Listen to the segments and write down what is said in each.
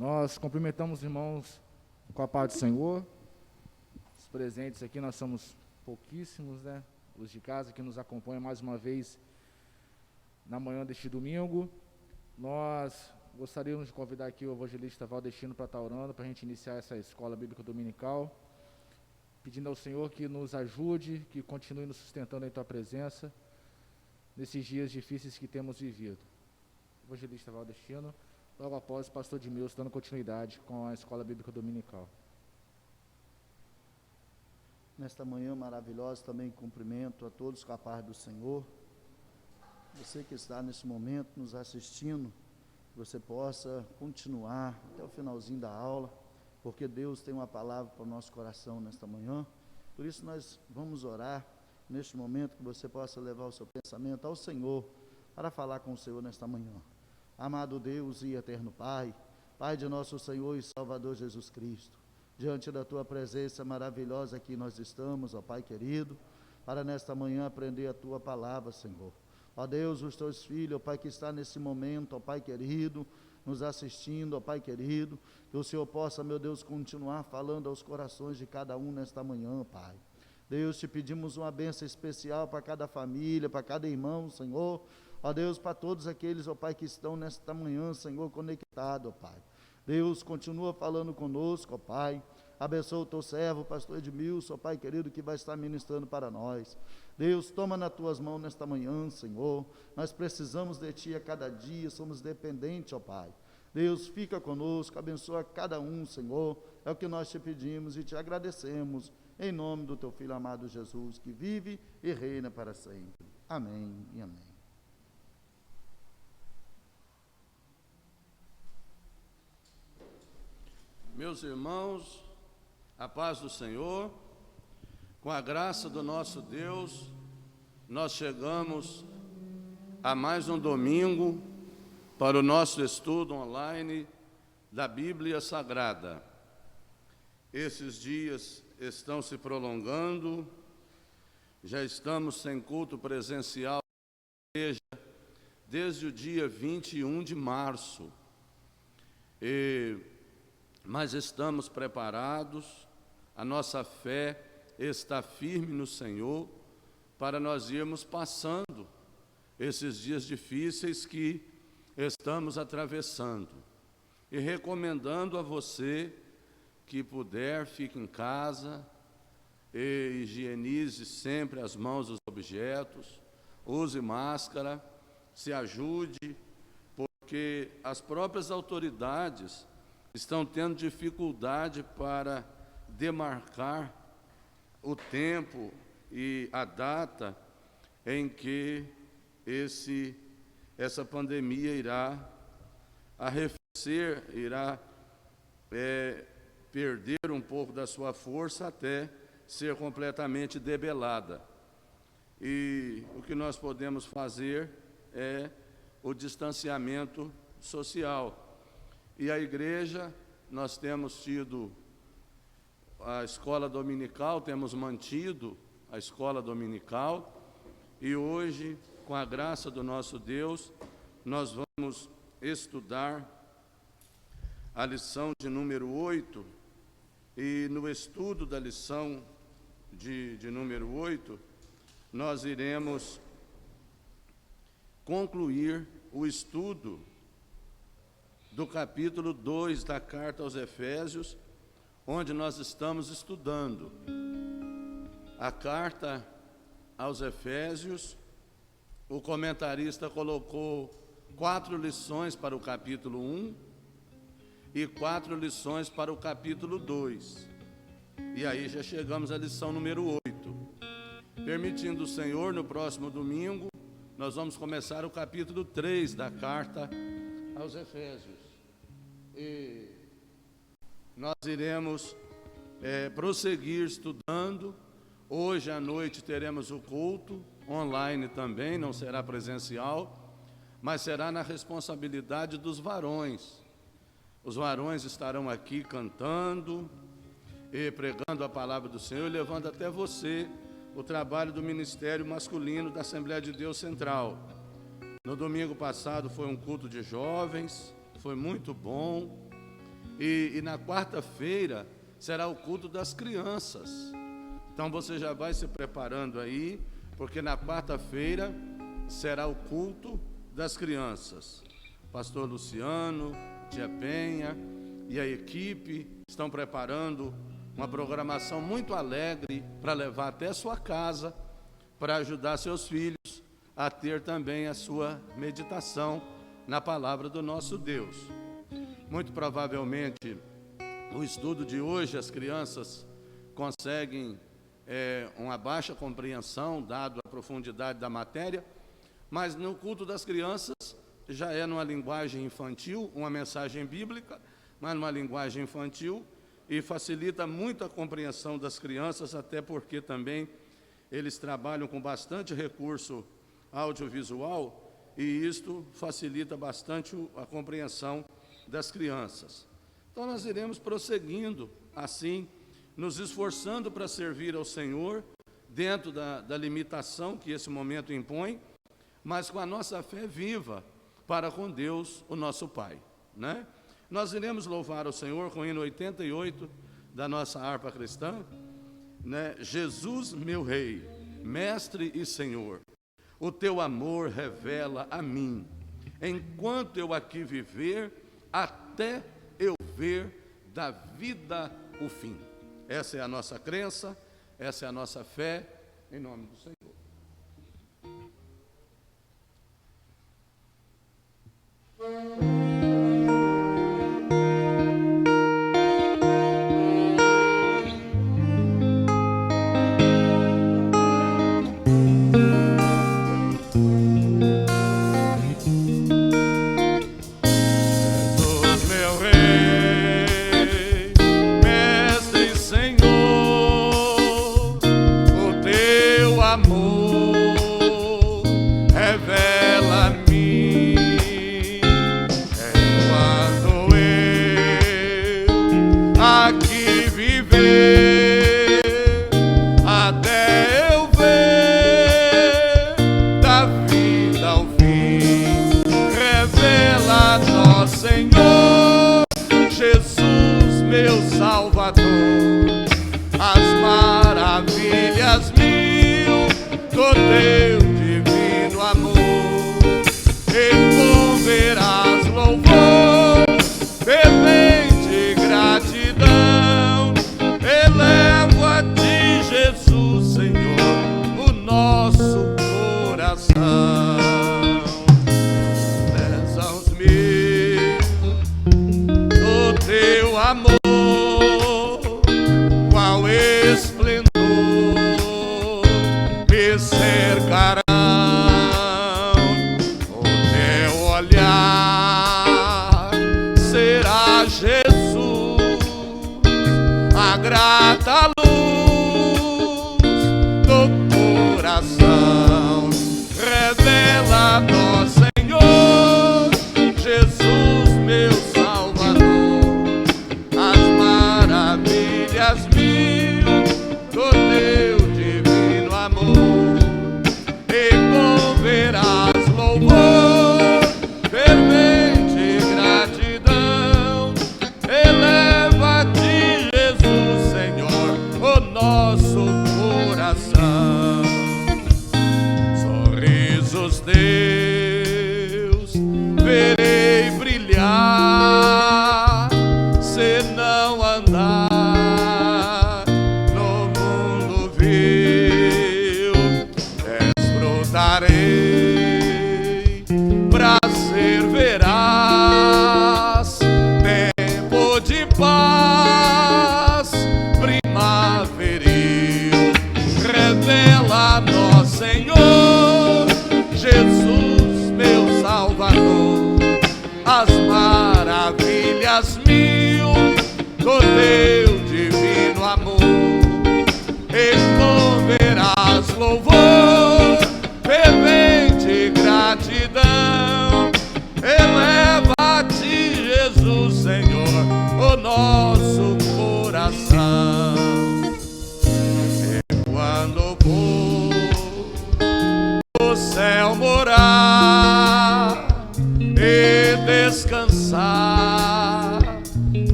Nós cumprimentamos os irmãos com a paz do Senhor. Os presentes aqui, nós somos pouquíssimos, né? Os de casa que nos acompanham mais uma vez na manhã deste domingo. Nós gostaríamos de convidar aqui o evangelista Valdestino para estar orando, para a gente iniciar essa escola bíblica dominical, pedindo ao Senhor que nos ajude, que continue nos sustentando em Tua presença, nesses dias difíceis que temos vivido. Evangelista Valdestino, logo após o pastor Edmilson, dando continuidade com a escola bíblica dominical. Nesta manhã maravilhosa também cumprimento a todos com a paz do Senhor. Você que está nesse momento nos assistindo, que você possa continuar até o finalzinho da aula, porque Deus tem uma palavra para o nosso coração nesta manhã. Por isso nós vamos orar neste momento, que você possa levar o seu pensamento ao Senhor, para falar com o Senhor nesta manhã. Amado Deus e eterno Pai, Pai de nosso Senhor e Salvador Jesus Cristo, diante da Tua presença maravilhosa aqui nós estamos, ó Pai querido, para nesta manhã aprender a Tua palavra, Senhor. Ó Deus, os Teus filhos, ó Pai que está nesse momento, ó Pai querido, nos assistindo, ó Pai querido, que o Senhor possa, meu Deus, continuar falando aos corações de cada um nesta manhã, Pai. Deus, te pedimos uma bênção especial para cada família, para cada irmão, Senhor. Ó Deus, para todos aqueles, ó Pai, que estão nesta manhã, Senhor, conectados, ó Pai. Deus, continua falando conosco, ó Pai. Abençoa o teu servo, pastor Edmilson, ó Pai querido, que vai estar ministrando para nós. Deus, toma nas tuas mãos nesta manhã, Senhor. Nós precisamos de Ti a cada dia, somos dependentes, ó Pai. Deus, fica conosco, abençoa cada um, Senhor. É o que nós te pedimos e te agradecemos, em nome do teu Filho amado Jesus, que vive e reina para sempre. Amém e amém. Meus irmãos, a paz do Senhor, com a graça do nosso Deus, nós chegamos a mais um domingo para o nosso estudo online da Bíblia Sagrada. Esses dias estão se prolongando, já estamos sem culto presencial na igreja desde o dia 21 de março. Mas estamos preparados, a nossa fé está firme no Senhor, para nós irmos passando esses dias difíceis que estamos atravessando. E recomendando a você que puder, fique em casa, e higienize sempre as mãos dos objetos, use máscara, se ajude, porque as próprias autoridades estão tendo dificuldade para demarcar o tempo e a data em que essa pandemia irá arrefecer, irá perder um pouco da sua força até ser completamente debelada. E o que nós podemos fazer é o distanciamento social. E a igreja, nós temos tido a escola dominical, temos mantido a escola dominical, e hoje, com a graça do nosso Deus, nós vamos estudar a lição de número 8, e no estudo da lição de número 8, nós iremos concluir o estudo do capítulo 2 da carta aos Efésios, onde nós estamos estudando. A carta aos Efésios, o comentarista colocou 4 lições para o capítulo 1 e 4 lições para o capítulo 2. E aí já chegamos à lição número 8. Permitindo o Senhor, no próximo domingo, nós vamos começar o capítulo 3 da carta aos Efésios. E nós iremos prosseguir estudando. Hoje à noite teremos o culto online também, não será presencial, mas será na responsabilidade dos varões. Os varões estarão aqui cantando e pregando a palavra do Senhor, e levando até você o trabalho do ministério masculino da Assembleia de Deus Central. No domingo passado foi um culto de jovens, foi muito bom, E na quarta-feira será o culto das crianças. Então você já vai se preparando aí, porque na quarta-feira será o culto das crianças. Pastor Luciano, Tia Penha e a equipe estão preparando uma programação muito alegre para levar até a sua casa, para ajudar seus filhos a ter também a sua meditação na palavra do nosso Deus. Muito provavelmente, o estudo de hoje, as crianças conseguem uma baixa compreensão, dado a profundidade da matéria, mas no culto das crianças já é numa linguagem infantil, uma mensagem bíblica, mas numa linguagem infantil, e facilita muito a compreensão das crianças, até porque também eles trabalham com bastante recurso audiovisual, e isto facilita bastante a compreensão das crianças. Então nós iremos prosseguindo assim, nos esforçando para servir ao Senhor, dentro da limitação que esse momento impõe, mas com a nossa fé viva para com Deus, o nosso Pai, né? Nós iremos louvar o Senhor com o hino 88 da nossa harpa cristã, né? Jesus, meu Rei, Mestre e Senhor, o teu amor revela a mim, enquanto eu aqui viver, até eu ver da vida o fim. Essa é a nossa crença, essa é a nossa fé, em nome do Senhor.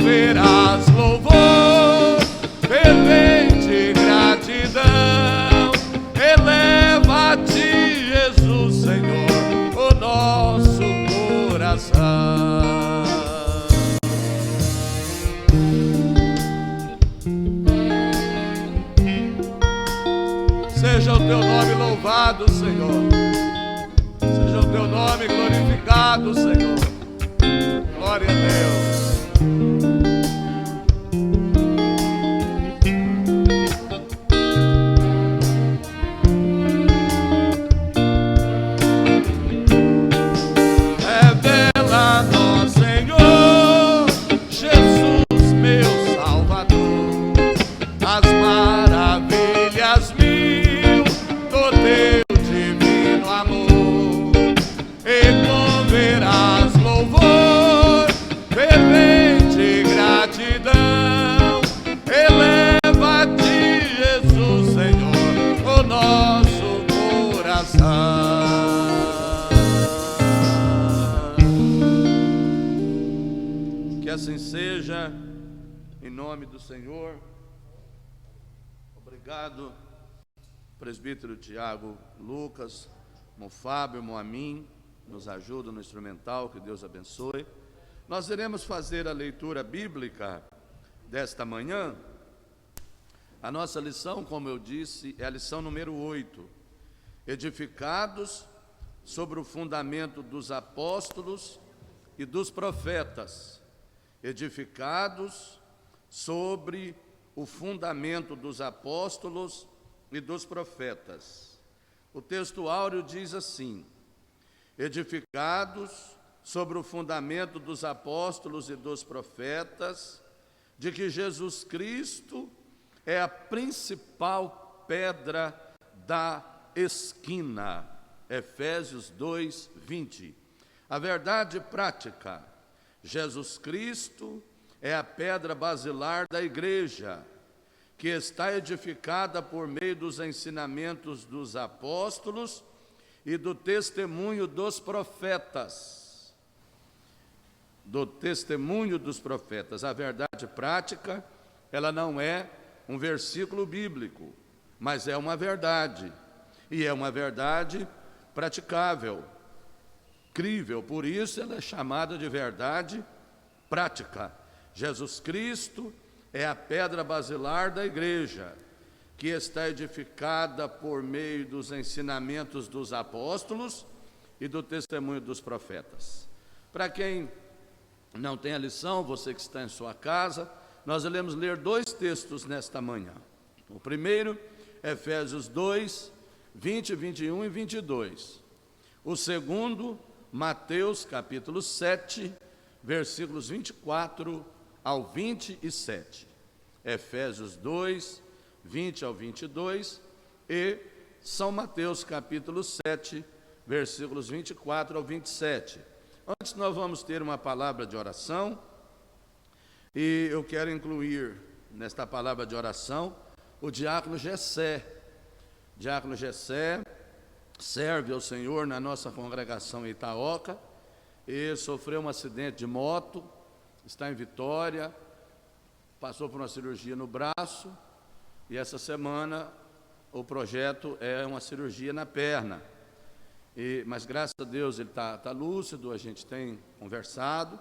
promoverás louvor, fervente gratidão. Eleva-te, Jesus, Senhor, o nosso coração. Seja o teu nome louvado, Senhor. Seja o teu nome glorificado, Senhor. Glória a Deus. Revela-nos, Senhor, Jesus, meu Salvador, as maravilhas mil do teu divino amor, e converás louvor, fervente gratidão. Eleva-te, Jesus, Senhor, o nosso coração. Que assim seja, em nome do Senhor. Obrigado, presbítero Tiago Lucas, irmão Fábio, irmão Amin, nos ajuda no instrumental, que Deus abençoe. Nós iremos fazer a leitura bíblica desta manhã. A nossa lição, como eu disse, é a lição número 8. Edificados sobre o fundamento dos apóstolos e dos profetas. Edificados sobre o fundamento dos apóstolos e dos profetas. O texto áureo diz assim: edificados sobre o fundamento dos apóstolos e dos profetas, de que Jesus Cristo é a principal pedra da esquina. Efésios 2, 20. A verdade prática: Jesus Cristo é a pedra basilar da igreja, que está edificada por meio dos ensinamentos dos apóstolos e do testemunho dos profetas. Do testemunho dos profetas. A verdade prática, ela não é um versículo bíblico, mas é uma verdade. E é uma verdade praticável, crível. Por isso ela é chamada de verdade prática. Jesus Cristo é a pedra basilar da igreja, que está edificada por meio dos ensinamentos dos apóstolos e do testemunho dos profetas. Para quem não tem a lição, você que está em sua casa, nós iremos ler dois textos nesta manhã. O primeiro, Efésios 2, 20, 21 e 22. O segundo, Mateus capítulo 7, versículos 24 ao 27. Efésios 2, 20 ao 22 e São Mateus capítulo 7, versículos 24 ao 27. Antes nós vamos ter uma palavra de oração, e eu quero incluir nesta palavra de oração o diácono Gessé. Diácono Gessé serve ao Senhor na nossa congregação em Itaoca e sofreu um acidente de moto, está em Vitória, passou por uma cirurgia no braço e essa semana o projeto é uma cirurgia na perna. Mas graças a Deus ele está lúcido, a gente tem conversado,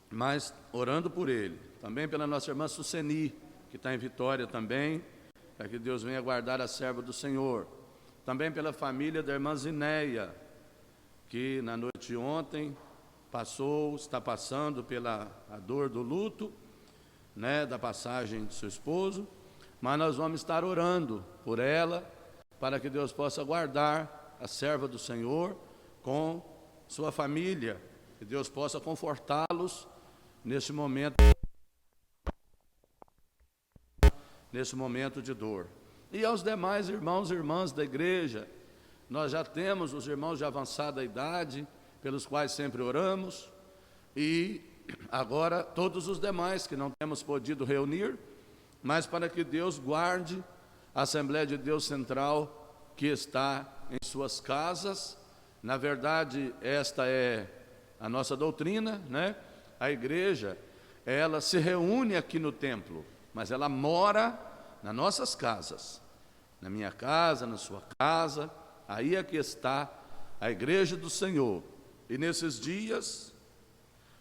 mas orando por ele, também pela nossa irmã Suceni, que está em Vitória também, para que Deus venha guardar a serva do Senhor. Também pela família da irmã Zineia, que na noite de ontem está passando pela a dor do luto, né, da passagem de seu esposo, mas nós vamos estar orando por ela, para que Deus possa guardar a serva do Senhor com sua família, que Deus possa confortá-los nesse momento de dor. E aos demais irmãos e irmãs da igreja, nós já temos os irmãos de avançada idade, pelos quais sempre oramos, e agora todos os demais que não temos podido reunir, mas para que Deus guarde a Assembleia de Deus Central que está em suas casas. Na verdade, esta é a nossa doutrina, né? A igreja, ela se reúne aqui no templo, mas ela mora nas nossas casas. Na minha casa, na sua casa, aí é que está a igreja do Senhor. E nesses dias,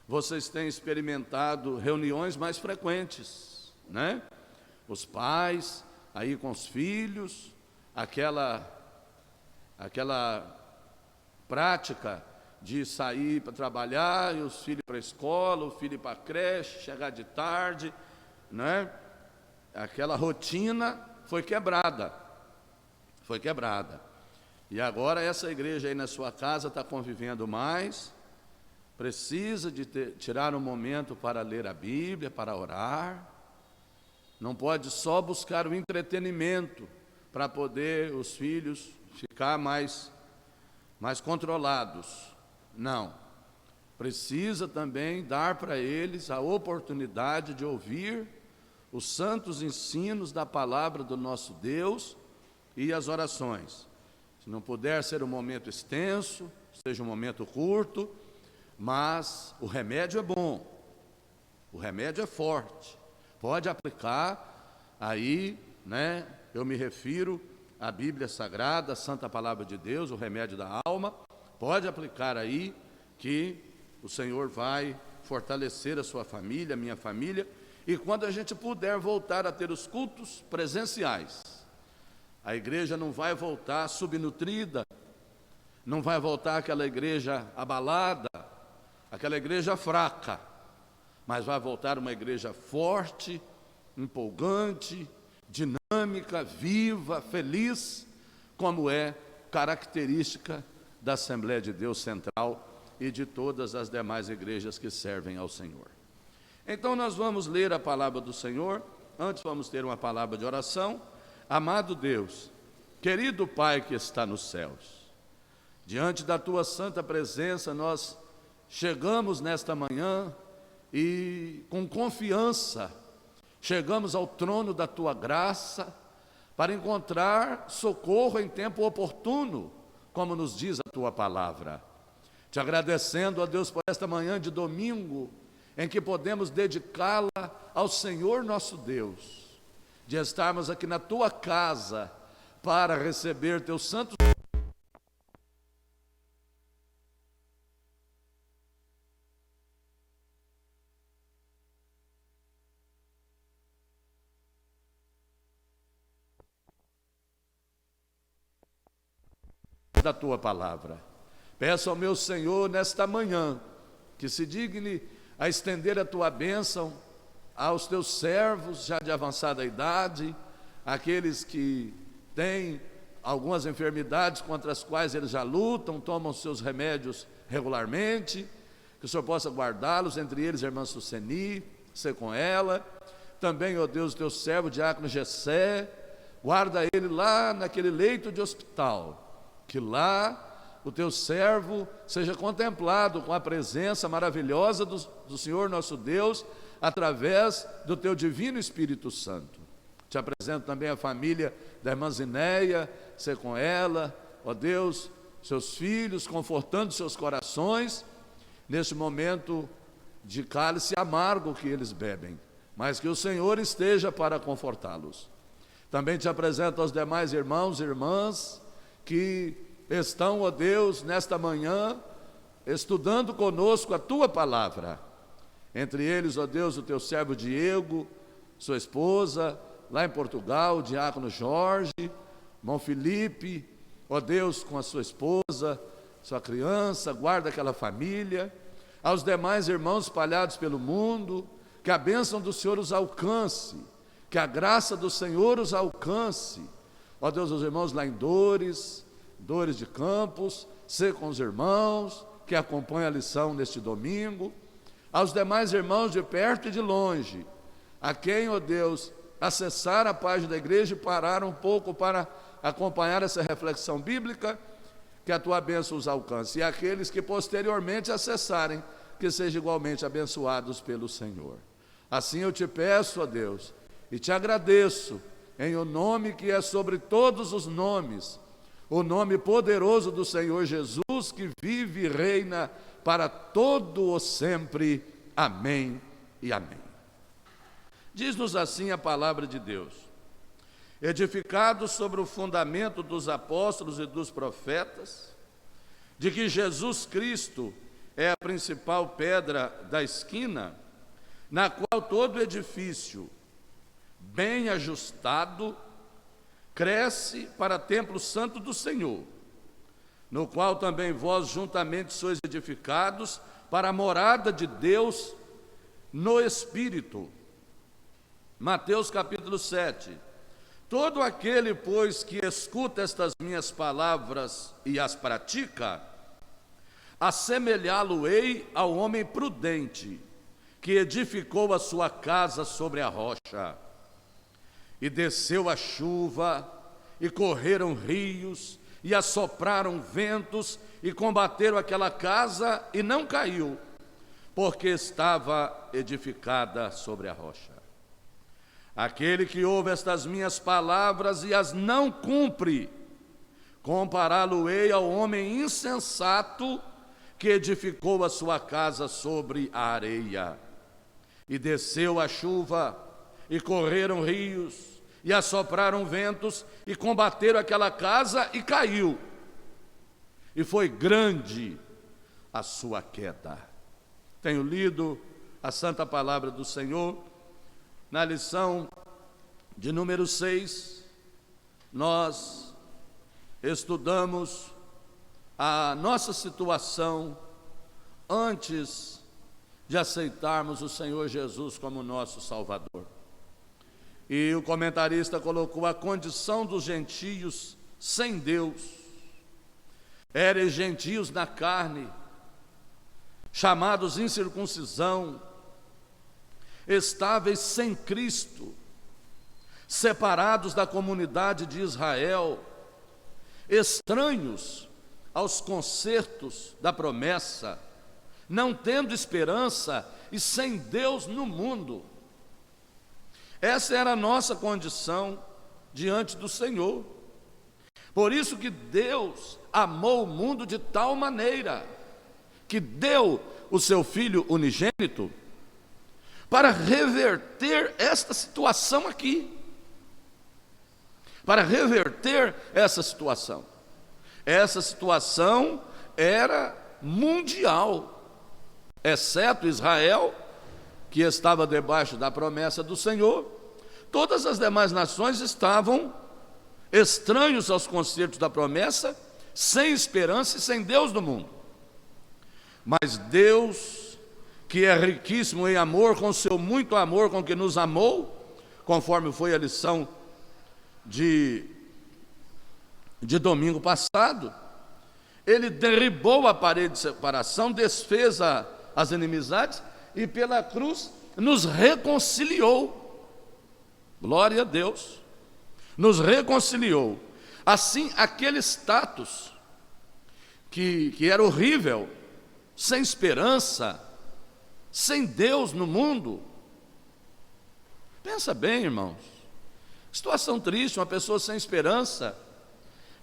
vocês têm experimentado reuniões mais frequentes, né? Os pais aí com os filhos, aquela prática de sair para trabalhar, e os filhos para a escola, o filho para a creche, chegar de tarde, né? Aquela rotina foi quebrada. E agora essa igreja aí na sua casa está convivendo mais, precisa de tirar um momento para ler a Bíblia, para orar. Não pode só buscar o entretenimento para poder os filhos ficar mais controlados. Não. Precisa também dar para eles a oportunidade de ouvir os santos ensinos da palavra do nosso Deus e as orações. Se não puder ser um momento extenso, seja um momento curto, mas o remédio é bom, o remédio é forte. Pode aplicar aí, né? Eu me refiro à Bíblia Sagrada, a Santa Palavra de Deus, o remédio da alma. Pode aplicar aí que o Senhor vai fortalecer a sua família, a minha família. E quando a gente puder voltar a ter os cultos presenciais, a igreja não vai voltar subnutrida, não vai voltar aquela igreja abalada, aquela igreja fraca, mas vai voltar uma igreja forte, empolgante, dinâmica, viva, feliz, como é característica da Assembleia de Deus Central e de todas as demais igrejas que servem ao Senhor. Então nós vamos ler a palavra do Senhor. Antes vamos ter uma palavra de oração. Amado Deus, querido Pai que está nos céus, diante da Tua santa presença nós chegamos nesta manhã e com confiança chegamos ao trono da Tua graça para encontrar socorro em tempo oportuno, como nos diz a Tua palavra. Te agradecendo, ó Deus, por esta manhã de domingo, em que podemos dedicá-la ao Senhor nosso Deus, de estarmos aqui na Tua casa para receber Teus santos da Tua palavra. Peço ao meu Senhor nesta manhã que se digne a estender a Tua bênção aos Teus servos já de avançada idade, aqueles que têm algumas enfermidades contra as quais eles já lutam, tomam seus remédios regularmente, que o Senhor possa guardá-los, entre eles a irmã Suceni, ser com ela. Também, ó Deus, o Teu servo, diácono Gessé, guarda ele lá naquele leito de hospital, que lá o Teu servo seja contemplado com a presença maravilhosa do Senhor nosso Deus, através do Teu divino Espírito Santo. Te apresento também a família da irmã Zineia, ser com ela, ó Deus, seus filhos, confortando seus corações, neste momento de cálice amargo que eles bebem, mas que o Senhor esteja para confortá-los. Também te apresento aos demais irmãos e irmãs que estão, ó Deus, nesta manhã, estudando conosco a Tua palavra. Entre eles, ó Deus, o Teu servo Diego, sua esposa, lá em Portugal, o diácono Jorge, irmão Felipe, ó Deus, com a sua esposa, sua criança, guarda aquela família. Aos demais irmãos espalhados pelo mundo, que a bênção do Senhor os alcance, que a graça do Senhor os alcance. Ó Deus, os irmãos lá em Dores de Campos, ser com os irmãos que acompanham a lição neste domingo. Aos demais irmãos de perto e de longe, a quem, ó Deus, acessar a página da igreja e parar um pouco para acompanhar essa reflexão bíblica, que a Tua bênção os alcance. E aqueles que posteriormente acessarem, que sejam igualmente abençoados pelo Senhor. Assim eu te peço, ó Deus, e te agradeço, em o nome que é sobre todos os nomes, o nome poderoso do Senhor Jesus, que vive e reina para todo o sempre. amém e amém. Diz-nos assim a palavra de Deus: edificados sobre o fundamento dos apóstolos e dos profetas, de que Jesus Cristo é a principal pedra da esquina, na qual todo edifício, bem ajustado, cresce para templo santo do Senhor, no qual também vós juntamente sois edificados para a morada de Deus no Espírito. Mateus capítulo 7. Todo aquele, pois, que escuta estas minhas palavras e as pratica, assemelhá-lo-ei ao homem prudente, que edificou a sua casa sobre a rocha. E desceu a chuva, e correram rios, e assopraram ventos, e combateram aquela casa, e não caiu, porque estava edificada sobre a rocha. Aquele que ouve estas minhas palavras e as não cumpre, compará-lo-ei ao homem insensato que edificou a sua casa sobre a areia. E desceu a chuva, e correram rios, e assopraram ventos, e combateram aquela casa, e caiu. E foi grande a sua queda. Tenho lido a santa palavra do Senhor. Na lição de número 6, nós estudamos a nossa situação antes de aceitarmos o Senhor Jesus como nosso Salvador. E o comentarista colocou a condição dos gentios sem Deus. Eram gentios na carne, chamados incircuncisão, estáveis sem Cristo, separados da comunidade de Israel, estranhos aos concertos da promessa, não tendo esperança e sem Deus no mundo. Essa era a nossa condição diante do Senhor. Por isso que Deus amou o mundo de tal maneira que deu o seu Filho unigênito para reverter esta situação aqui. Para reverter essa situação. Essa situação era mundial, exceto Israel, que estava debaixo da promessa do Senhor. Todas as demais nações estavam estranhos aos concertos da promessa, sem esperança e sem Deus no mundo. Mas Deus, que é riquíssimo em amor, com seu muito amor com que nos amou, conforme foi a lição de domingo passado, Ele derribou a parede de separação, desfez as inimizades e pela cruz nos reconciliou. Glória a Deus, nos reconciliou. Assim, aquele status que era horrível, sem esperança, sem Deus no mundo. Pensa bem, irmãos, situação triste, uma pessoa sem esperança.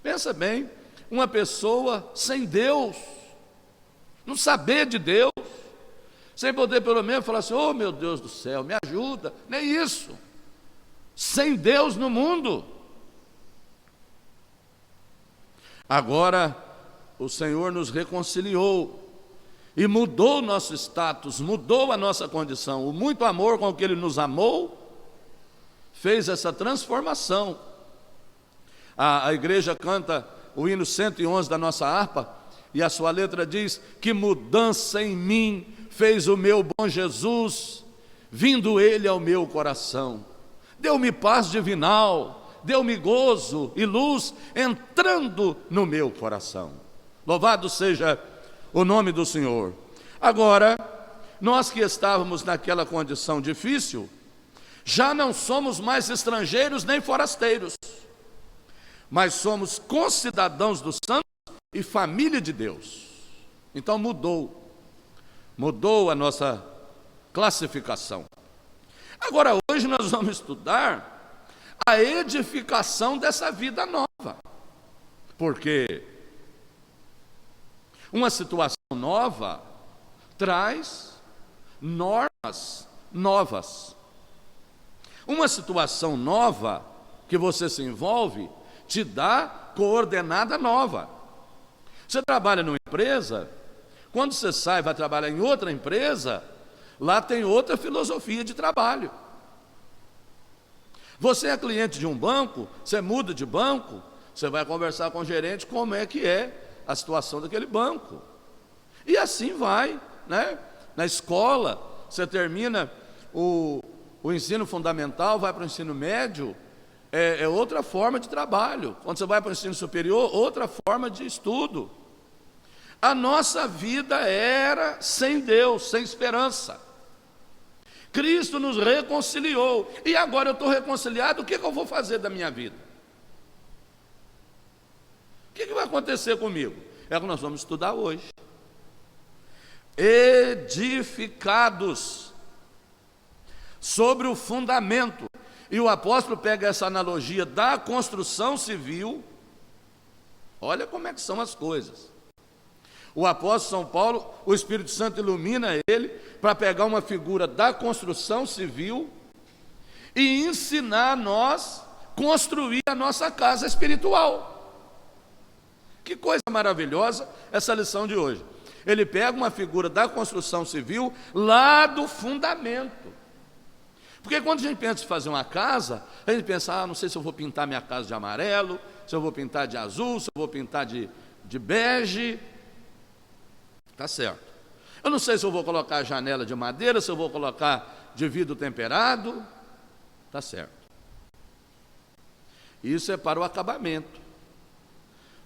Pensa bem, uma pessoa sem Deus, não saber de Deus, sem poder pelo menos falar assim: oh meu Deus do céu, me ajuda. Nem isso, sem Deus no mundo. Agora o Senhor nos reconciliou e mudou o nosso status, mudou a nossa condição. O muito amor com que Ele nos amou fez essa transformação. A igreja canta o hino 111 da nossa harpa, e a sua letra diz: que mudança em mim fez o meu bom Jesus, vindo Ele ao meu coração. Deu-me paz divinal, deu-me gozo e luz, entrando no meu coração. Louvado seja o nome do Senhor. Agora, nós que estávamos naquela condição difícil, já não somos mais estrangeiros nem forasteiros, mas somos concidadãos dos santos e família de Deus. Então mudou a nossa classificação. Agora, hoje nós vamos estudar a edificação dessa vida nova. Porque uma situação nova traz normas novas. Uma situação nova que você se envolve te dá coordenada nova. Você trabalha numa empresa, quando você sai e vai trabalhar em outra empresa, lá tem outra filosofia de trabalho. Você é cliente de um banco, você muda de banco, você vai conversar com o gerente como é que é a situação daquele banco. E assim vai, né? Na escola, você termina o ensino fundamental, vai para o ensino médio, é outra forma de trabalho. Quando você vai para o ensino superior, outra forma de estudo. A nossa vida era sem Deus, sem esperança. Cristo nos reconciliou. E agora eu estou reconciliado, o que eu vou fazer da minha vida? O que vai acontecer comigo? É o que nós vamos estudar hoje. Edificados sobre o fundamento. E o apóstolo pega essa analogia da construção civil. Olha como é que são as coisas. O apóstolo São Paulo, o Espírito Santo ilumina ele para pegar uma figura da construção civil e ensinar a nós construir a nossa casa espiritual. Que coisa maravilhosa essa lição de hoje. Ele pega uma figura da construção civil lá do fundamento. Porque quando a gente pensa em fazer uma casa, a gente pensa, não sei se eu vou pintar minha casa de amarelo, se eu vou pintar de azul, se eu vou pintar de bege. Tá certo. Eu não sei se eu vou colocar a janela de madeira, se eu vou colocar de vidro temperado. Tá certo. Isso é para o acabamento.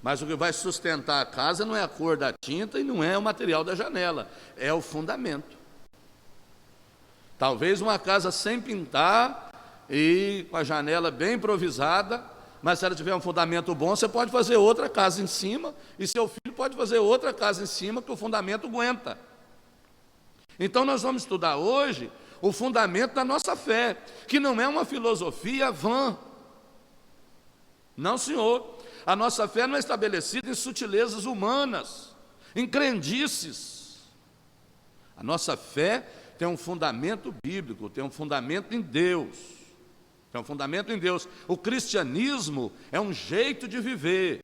Mas o que vai sustentar a casa não é a cor da tinta e não é o material da janela, é o fundamento. Talvez uma casa sem pintar e com a janela bem improvisada, mas se ela tiver um fundamento bom, você pode fazer outra casa em cima, e seu filho pode fazer outra casa em cima, que o fundamento aguenta. Então nós vamos estudar hoje o fundamento da nossa fé, que não é uma filosofia vã. Não, senhor. A nossa fé não é estabelecida em sutilezas humanas, em crendices. A nossa fé tem um fundamento bíblico, tem um fundamento em Deus. Tem um fundamento em Deus. O cristianismo é um jeito de viver.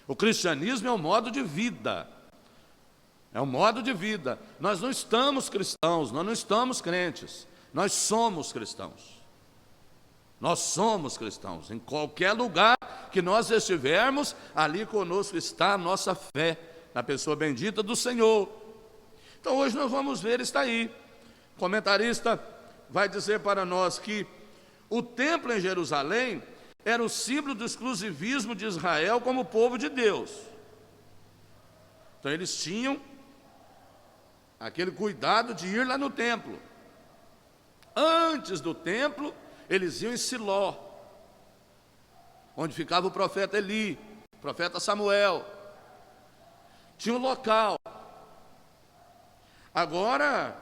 O cristianismo é um modo de vida. É um modo de vida. Nós não estamos cristãos, nós não estamos crentes. Nós somos cristãos. Nós somos cristãos. Em qualquer lugar que nós estivermos, ali conosco está a nossa fé, na pessoa bendita do Senhor. Então hoje nós vamos ver, está aí. O comentarista vai dizer para nós que o templo em Jerusalém era o símbolo do exclusivismo de Israel como povo de Deus. Então eles tinham aquele cuidado de ir lá no templo. Antes do templo, eles iam em Siló, onde ficava o profeta Eli, o profeta Samuel. Tinha um local. Agora,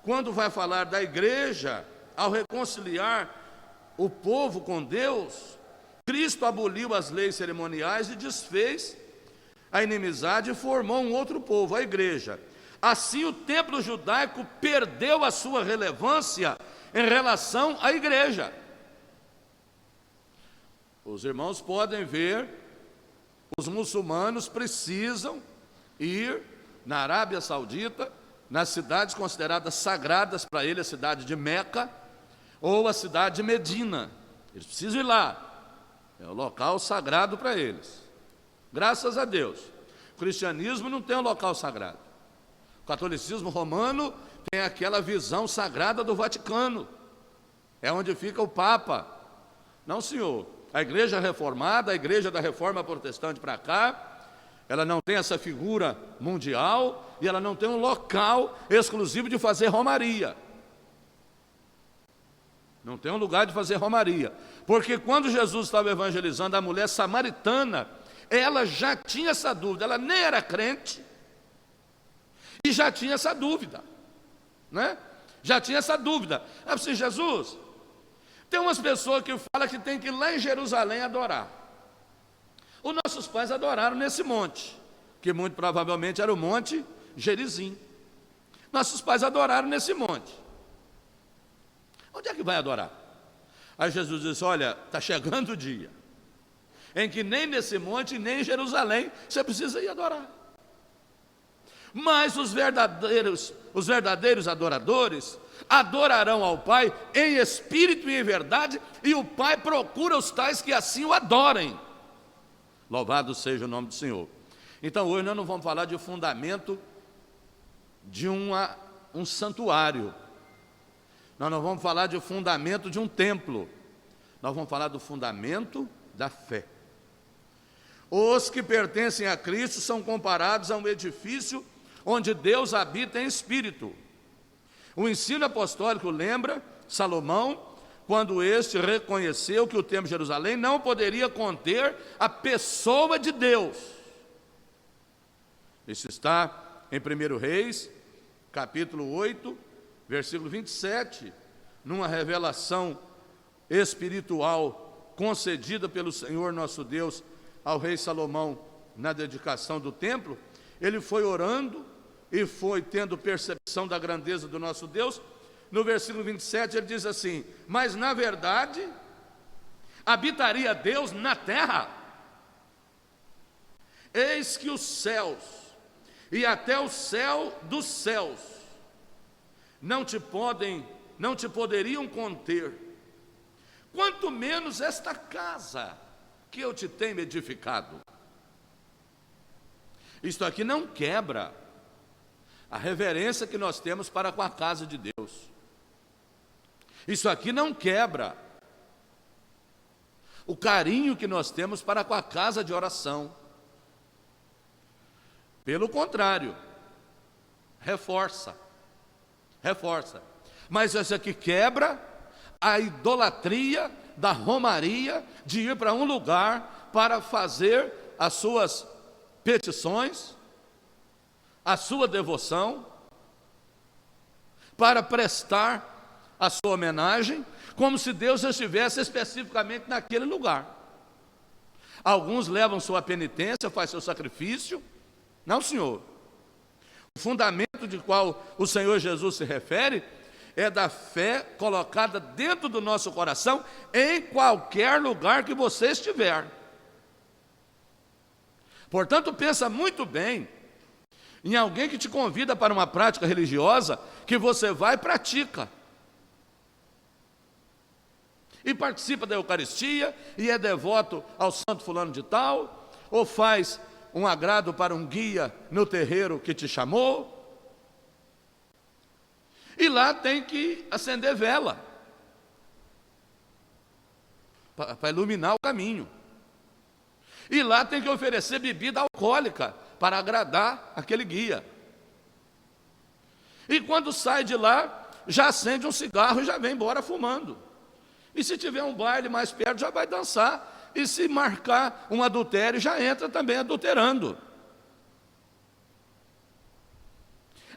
quando vai falar da igreja, ao reconciliar o povo com Deus, Cristo aboliu as leis cerimoniais e desfez a inimizade e formou um outro povo, a igreja. Assim, o templo judaico perdeu a sua relevância em relação à igreja. Os irmãos podem ver, os muçulmanos precisam ir na Arábia Saudita, nas cidades consideradas sagradas para ele, a cidade de Meca ou a cidade de Medina. Eles precisam ir lá, é o local sagrado para eles. Graças a Deus. O cristianismo não tem um local sagrado. O catolicismo romano tem aquela visão sagrada do Vaticano, é onde fica o Papa. Não, senhor. A igreja reformada, a igreja da reforma protestante para cá, ela não tem essa figura mundial e ela não tem um local exclusivo de fazer romaria. Não tem um lugar de fazer romaria. Porque quando Jesus estava evangelizando a mulher samaritana, ela já tinha essa dúvida, ela nem era crente e já tinha essa dúvida, né? Já tinha essa dúvida. Ela disse, Jesus, tem umas pessoas que falam que tem que ir lá em Jerusalém adorar. Os nossos pais adoraram nesse monte, que muito provavelmente era o Monte Gerizim. nossos pais adoraram nesse monte. Onde é que vai adorar? Aí Jesus disse: olha, está chegando o dia em que nem nesse monte, nem em Jerusalém, você precisa ir adorar. Mas os verdadeiros adoradores adorarão ao Pai em espírito e em verdade, e o Pai procura os tais que assim o adorem. Louvado seja o nome do Senhor. Então hoje nós não vamos falar de fundamento de um santuário. Nós não vamos falar de fundamento de um templo. Nós vamos falar do fundamento da fé. Os que pertencem a Cristo são comparados a um edifício onde Deus habita em espírito. O ensino apostólico lembra Salomão, quando este reconheceu que o templo de Jerusalém não poderia conter a pessoa de Deus. Isso está em 1 Reis, capítulo 8, versículo 27, numa revelação espiritual concedida pelo Senhor nosso Deus ao rei Salomão na dedicação do templo. Ele foi orando e foi tendo percepção da grandeza do nosso Deus. No versículo 27 ele diz assim: mas na verdade, habitaria Deus na terra? Eis que os céus e até o céu dos céus não te poderiam conter, quanto menos esta casa que eu te tenho edificado. Isto aqui não quebra a reverência que nós temos para com a casa de Deus. Isso aqui não quebra o carinho que nós temos para com a casa de oração. Pelo contrário, reforça. Mas isso aqui quebra a idolatria da romaria de ir para um lugar para fazer as suas petições, a sua devoção, para prestar a sua homenagem, como se Deus estivesse especificamente naquele lugar. Alguns levam sua penitência, fazem seu sacrifício. Não, Senhor. O fundamento de qual o Senhor Jesus se refere é da fé colocada dentro do nosso coração em qualquer lugar que você estiver. Portanto, pensa muito bem em alguém que te convida para uma prática religiosa que você vai e pratica. E participa da Eucaristia, e é devoto ao santo fulano de tal, ou faz um agrado para um guia no terreiro que te chamou, e lá tem que acender vela para iluminar o caminho. E lá tem que oferecer bebida alcoólica para agradar aquele guia. E quando sai de lá, já acende um cigarro e já vem embora fumando. E se tiver um baile mais perto, já vai dançar. E se marcar um adultério, já entra também adulterando.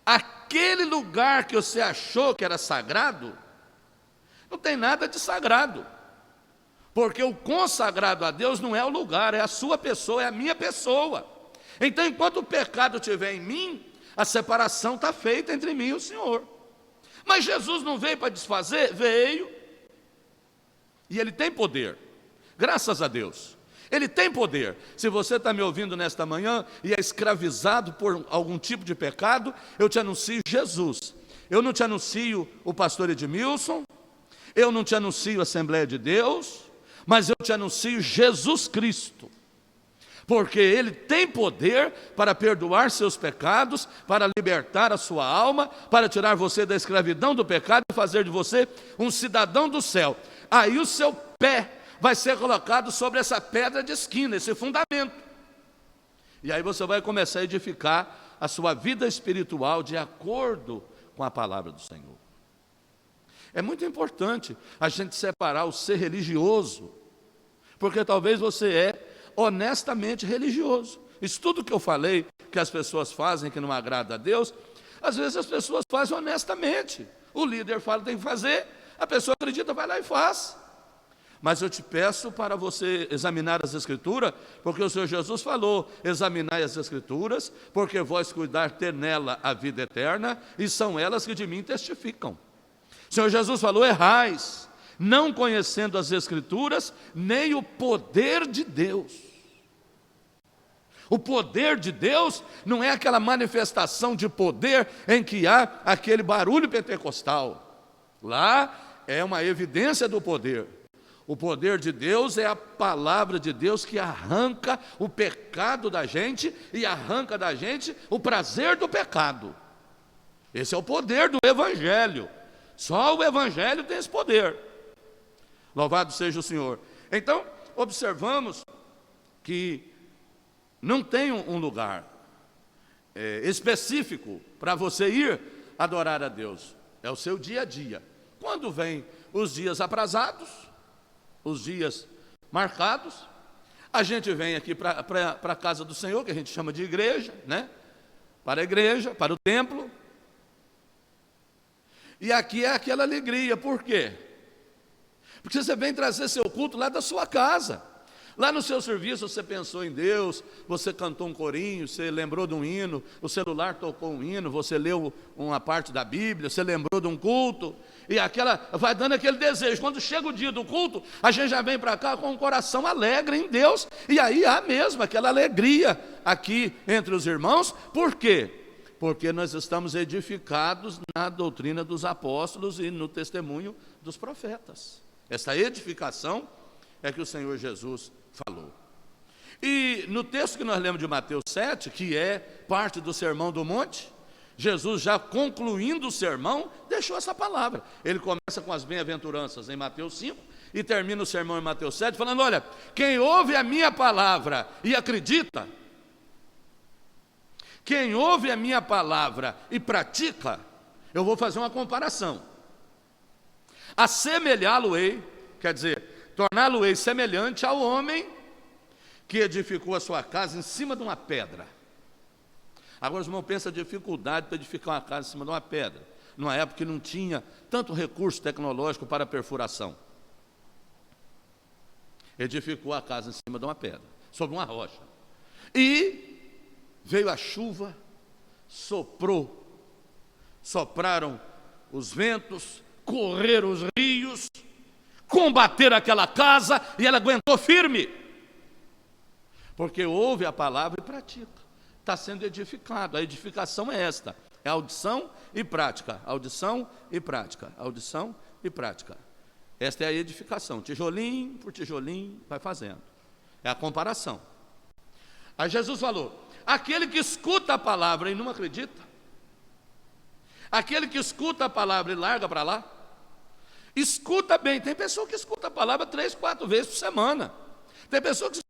Aquele lugar que você achou que era sagrado, não tem nada de sagrado. Porque o consagrado a Deus não é o lugar, é a sua pessoa, é a minha pessoa. Então, enquanto o pecado estiver em mim, a separação está feita entre mim e o Senhor. Mas Jesus não veio para desfazer? Veio. E Ele tem poder, graças a Deus. Ele tem poder. Se você está me ouvindo nesta manhã e é escravizado por algum tipo de pecado, eu te anuncio Jesus. Eu não te anuncio o pastor Edmilson, eu não te anuncio a Assembleia de Deus, mas eu te anuncio Jesus Cristo. Porque Ele tem poder para perdoar seus pecados, para libertar a sua alma, para tirar você da escravidão do pecado e fazer de você um cidadão do céu. Aí o seu pé vai ser colocado sobre essa pedra de esquina, esse fundamento. E aí você vai começar a edificar a sua vida espiritual de acordo com a palavra do Senhor. É muito importante a gente separar o ser religioso, porque talvez você é honestamente religioso. Isso tudo que eu falei, que as pessoas fazem que não agrada a Deus, às vezes as pessoas fazem honestamente. O líder fala que tem que fazer, a pessoa acredita, vai lá e faz. Mas eu te peço para você examinar as Escrituras, porque o Senhor Jesus falou: examinai as Escrituras, porque vós cuidar ter nela a vida eterna, e são elas que de mim testificam. O Senhor Jesus falou: errais, não conhecendo as Escrituras, nem o poder de Deus. O poder de Deus não é aquela manifestação de poder em que há aquele barulho pentecostal. Lá é uma evidência do poder. O poder de Deus é a palavra de Deus que arranca o pecado da gente e arranca da gente o prazer do pecado. Esse é o poder do Evangelho. Só o Evangelho tem esse poder. Louvado seja o Senhor. Então, observamos que não tem um lugar específico para você ir adorar a Deus. É o seu dia a dia. Quando vem os dias aprazados, os dias marcados, a gente vem aqui para a casa do Senhor, que a gente chama de igreja, né? Para a igreja, para o templo. E aqui é aquela alegria. Por quê? Porque você vem trazer seu culto lá da sua casa. Lá no seu serviço você pensou em Deus, você cantou um corinho, você lembrou de um hino, o celular tocou um hino, você leu uma parte da Bíblia, você lembrou de um culto, e vai dando aquele desejo. Quando chega o dia do culto, a gente já vem para cá com um coração alegre em Deus, e aí há mesmo aquela alegria aqui entre os irmãos. Por quê? Porque nós estamos edificados na doutrina dos apóstolos e no testemunho dos profetas. Essa edificação é que o Senhor Jesus falou. E no texto que nós lemos de Mateus 7, que é parte do Sermão do Monte, Jesus, já concluindo o sermão, deixou essa palavra. Ele começa com as bem-aventuranças em Mateus 5 e termina o sermão em Mateus 7 falando: olha, quem ouve a minha palavra e acredita, quem ouve a minha palavra e pratica, eu vou fazer uma comparação. Assemelhá-lo-ei, quer dizer, torná-lo-ei semelhante ao homem que edificou a sua casa em cima de uma pedra. Agora os irmãos pensam a dificuldade para edificar uma casa em cima de uma pedra, numa época que não tinha tanto recurso tecnológico para perfuração. Edificou a casa em cima de uma pedra, sobre uma rocha. E veio a chuva, sopraram os ventos, correram os rios, combateram aquela casa e ela aguentou firme, porque ouve a palavra e pratica. Está sendo edificado. A edificação é esta: é audição e prática, audição e prática, audição e prática. Esta é a edificação, tijolinho por tijolinho vai fazendo. É a comparação. Aí Jesus falou: aquele que escuta a palavra e não acredita, aquele que escuta a palavra e larga para lá, escuta bem. Tem pessoa que escuta a palavra 3, 4 vezes por semana. Tem pessoa que escuta,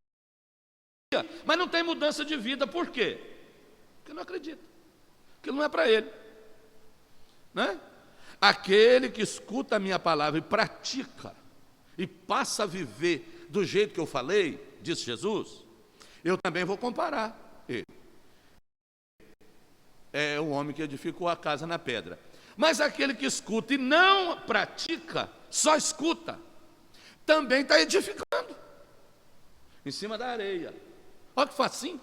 mas não tem mudança de vida. Por quê? Porque não acredita. Porque não é para ele, né? Aquele que escuta a minha palavra e pratica, e passa a viver do jeito que eu falei, disse Jesus, eu também vou comparar ele. É o homem que edificou a casa na pedra. Mas aquele que escuta e não pratica, só escuta, também está edificando em cima da areia. Olha que facinho.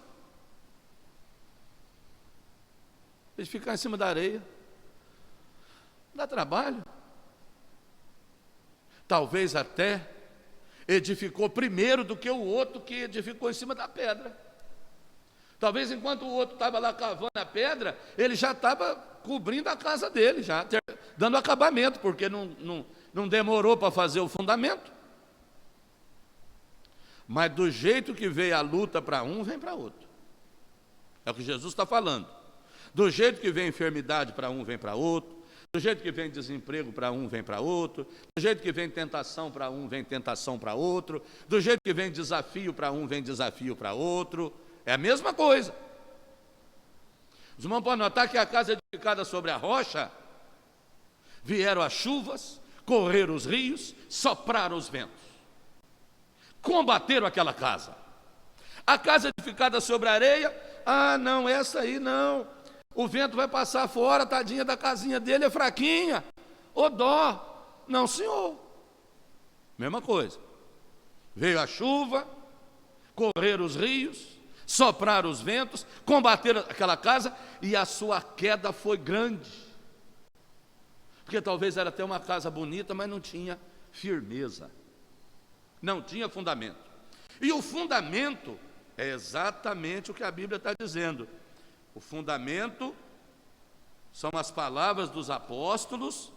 Edificar em cima da areia dá trabalho. Talvez até edificou primeiro do que o outro que edificou em cima da pedra. Talvez enquanto o outro estava lá cavando a pedra, ele já estava cobrindo a casa dele, já dando acabamento, porque não demorou para fazer o fundamento. Mas do jeito que veio a luta para um, vem para outro. É o que Jesus está falando. Do jeito que vem enfermidade para um, vem para outro. Do jeito que vem desemprego para um, vem para outro. Do jeito que vem tentação para um, vem tentação para outro. Do jeito que vem desafio para um, vem desafio para outro. É a mesma coisa. Os irmãos podem notar que a casa é edificada sobre a rocha. Vieram as chuvas, correram os rios, sopraram os ventos, combateram aquela casa. A casa edificada sobre a areia, não, essa aí não. O vento vai passar fora, tadinha da casinha dele é fraquinha. Ô dó. Não, senhor. Mesma coisa. Veio a chuva, correram os rios, sopraram os ventos, combateram aquela casa, e a sua queda foi grande. Porque talvez era até uma casa bonita, mas não tinha firmeza, não tinha fundamento. E o fundamento é exatamente o que a Bíblia está dizendo. O fundamento são as palavras dos apóstolos,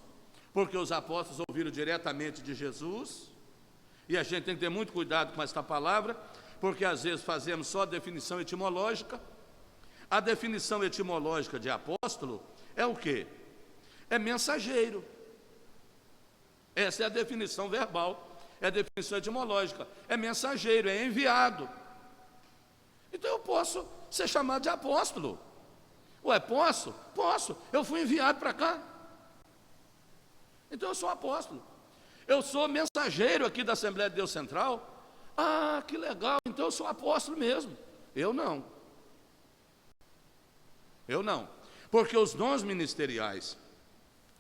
porque os apóstolos ouviram diretamente de Jesus, e a gente tem que ter muito cuidado com esta palavra, porque às vezes fazemos só a definição etimológica. A definição etimológica de apóstolo é o quê? É mensageiro. Essa é a definição verbal, é a definição etimológica. É mensageiro, é enviado. Então eu posso ser chamado de apóstolo. Ué, posso? Posso. Eu fui enviado para cá. Então eu sou apóstolo. Eu sou mensageiro aqui da Assembleia de Deus Central. Ah, que legal, então eu sou apóstolo mesmo. Eu não. Eu não. Porque os dons ministeriais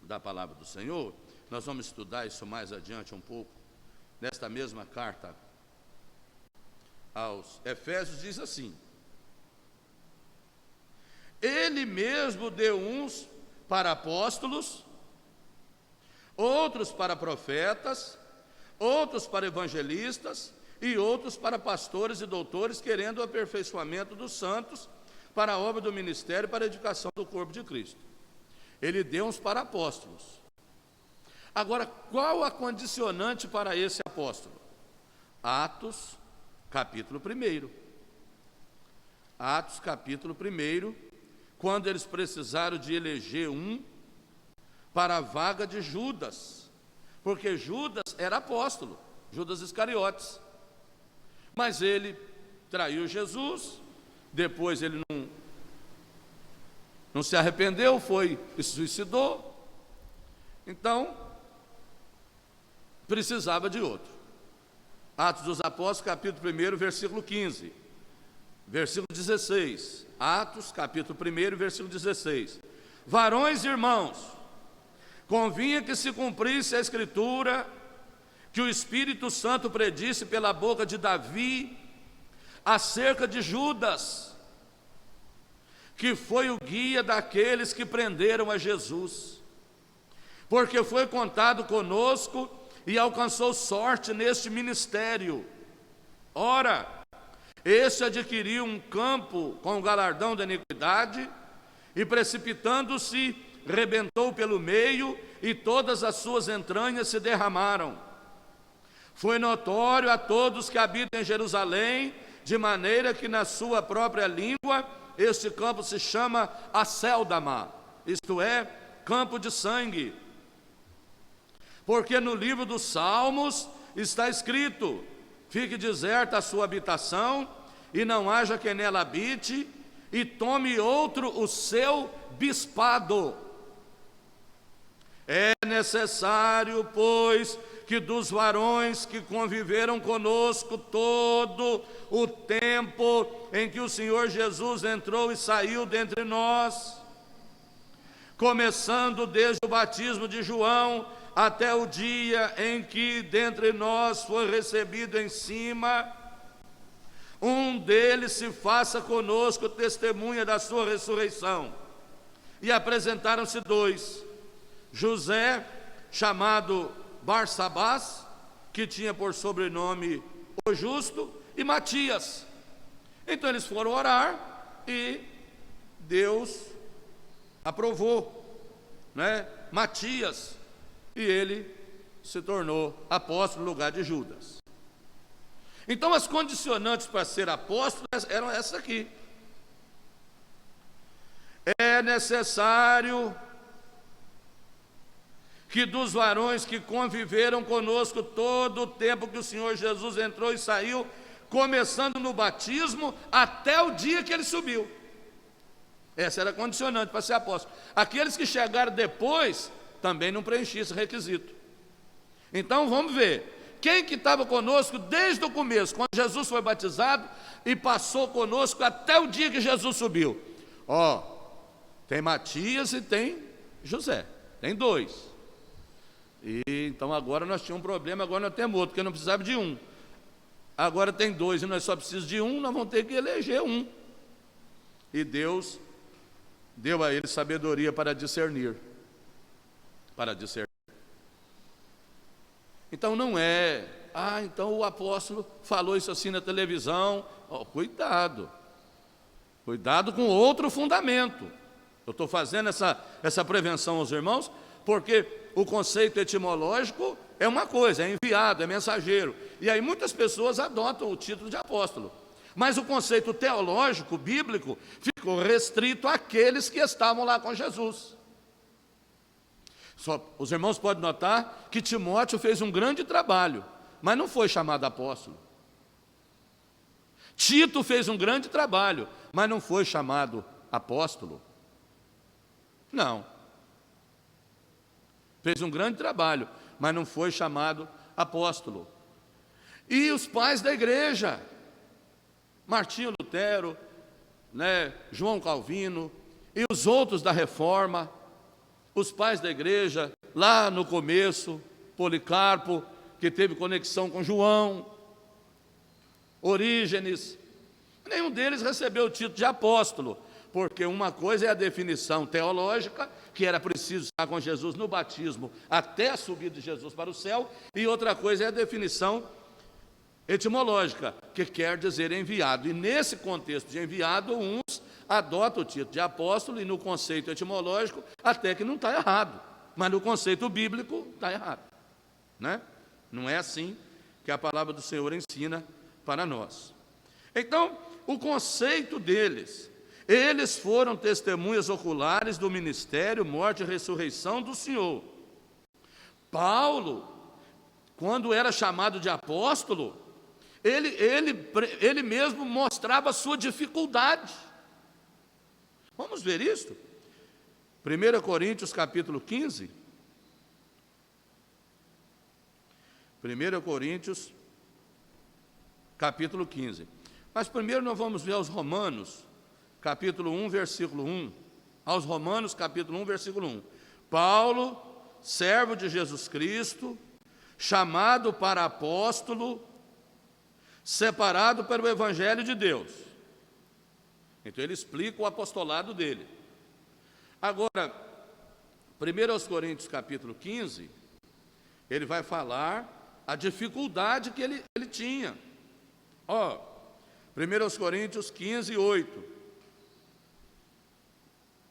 da palavra do Senhor, nós vamos estudar isso mais adiante um pouco, nesta mesma carta aos Efésios, diz assim: Ele mesmo deu uns para apóstolos, outros para profetas, outros para evangelistas e outros para pastores e doutores, querendo o aperfeiçoamento dos santos para a obra do ministério, para a edificação do corpo de Cristo. Ele deu uns para apóstolos. Agora, qual a condicionante para esse apóstolo? Atos, capítulo 1. Atos, capítulo 1, quando eles precisaram de eleger um para a vaga de Judas, porque Judas era apóstolo, Judas Iscariotes. Mas ele traiu Jesus, depois ele não se arrependeu, foi e se suicidou. Então, precisava de outro. Atos dos Apóstolos, capítulo 1, versículo 15. Versículo 16. Atos, capítulo 1, versículo 16. Varões e irmãos, convinha que se cumprisse a Escritura, que o Espírito Santo predisse pela boca de Davi acerca de Judas, que foi o guia daqueles que prenderam a Jesus, porque foi contado conosco e alcançou sorte neste ministério. Ora, este adquiriu um campo com o galardão da iniquidade, e precipitando-se, rebentou pelo meio, e todas as suas entranhas se derramaram. Foi notório a todos que habitam em Jerusalém, de maneira que na sua própria língua este campo se chama Acéldama, isto é, campo de sangue. Porque no livro dos Salmos está escrito: fique deserta a sua habitação, e não haja quem nela habite, e tome outro o seu bispado. É necessário, pois, que dos varões que conviveram conosco todo o tempo em que o Senhor Jesus entrou e saiu dentre nós, começando desde o batismo de João até o dia em que dentre nós foi recebido em cima, um deles se faça conosco testemunha da sua ressurreição. E apresentaram-se dois: José, chamado Barsabás, que tinha por sobrenome o Justo, e Matias. Então eles foram orar e Deus aprovou, Matias, e ele se tornou apóstolo no lugar de Judas. Então as condicionantes para ser apóstolo eram essas aqui: é necessário que dos varões que conviveram conosco todo o tempo que o Senhor Jesus entrou e saiu, começando no batismo até o dia que ele subiu. Essa era a condicionante para ser apóstolo. Aqueles que chegaram depois também não preenchiam esse requisito. Então vamos ver, quem que estava conosco desde o começo, quando Jesus foi batizado e passou conosco até o dia que Jesus subiu. Tem Matias e tem José, tem dois. E então agora nós tínhamos um problema, agora nós temos outro, porque não precisava de um. Agora tem 2 e nós só precisamos de um, nós vamos ter que eleger um. E Deus deu a ele sabedoria para discernir. Para discernir. Então não é, então o apóstolo falou isso assim na televisão. Cuidado. Cuidado com outro fundamento. Eu estou fazendo essa prevenção aos irmãos, porque o conceito etimológico é uma coisa, é enviado, é mensageiro. E aí muitas pessoas adotam o título de apóstolo. Mas o conceito teológico, bíblico, ficou restrito àqueles que estavam lá com Jesus. Os irmãos podem notar que Timóteo fez um grande trabalho, mas não foi chamado apóstolo. Tito fez um grande trabalho, mas não foi chamado apóstolo. Não. Fez um grande trabalho, mas não foi chamado apóstolo. E os pais da igreja, Martinho Lutero, João Calvino e os outros da Reforma, os pais da igreja, lá no começo, Policarpo, que teve conexão com João, Orígenes, nenhum deles recebeu o título de apóstolo, porque uma coisa é a definição teológica, que era preciso estar com Jesus no batismo até a subida de Jesus para o céu, e outra coisa é a definição etimológica, que quer dizer enviado. E nesse contexto de enviado, uns adotam o título de apóstolo, e no conceito etimológico, até que não está errado, mas no conceito bíblico está errado, né? Não é assim que a palavra do Senhor ensina para nós. Então, o conceito deles, eles foram testemunhas oculares do ministério, morte e ressurreição do Senhor. Paulo, quando era chamado de apóstolo, ele mesmo mostrava a sua dificuldade. Vamos ver isso? 1 Coríntios capítulo 15. 1 Coríntios capítulo 15. Mas primeiro nós vamos ver aos Romanos, capítulo 1, versículo 1. Aos Romanos, capítulo 1, versículo 1. Paulo, servo de Jesus Cristo, chamado para apóstolo, separado para o Evangelho de Deus. Então ele explica o apostolado dele. Agora, 1 Coríntios capítulo 15, ele vai falar a dificuldade que ele tinha. 1 Coríntios 15, 8.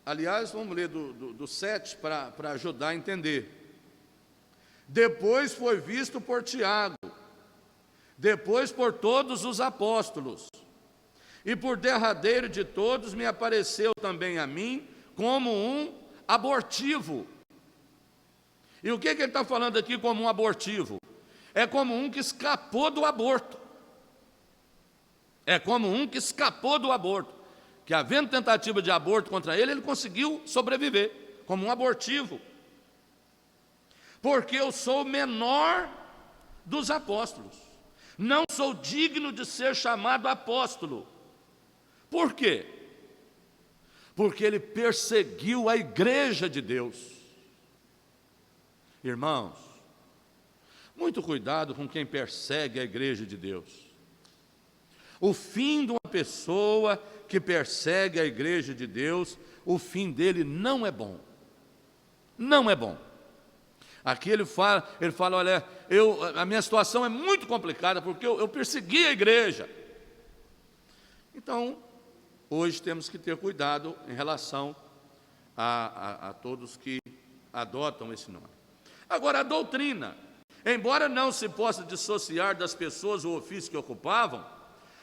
Aliás, vamos ler do 7 para ajudar a entender. Depois foi visto por Tiago, depois por todos os apóstolos, e por derradeiro de todos me apareceu também a mim como um abortivo. E o que ele está falando aqui como um abortivo? É como um que escapou do aborto. É como um que escapou do aborto. Que havendo tentativa de aborto contra ele, ele conseguiu sobreviver, como um abortivo. Porque eu sou o menor dos apóstolos. Não sou digno de ser chamado apóstolo. Por quê? Porque ele perseguiu a igreja de Deus. Irmãos, muito cuidado com quem persegue a igreja de Deus. O fim de uma pessoa que persegue a igreja de Deus, o fim dele não é bom. Não é bom. Aqui ele fala, olha, a minha situação é muito complicada, porque eu persegui a igreja. Então, hoje temos que ter cuidado em relação a todos que adotam esse nome. Agora, a doutrina, embora não se possa dissociar das pessoas o ofício que ocupavam,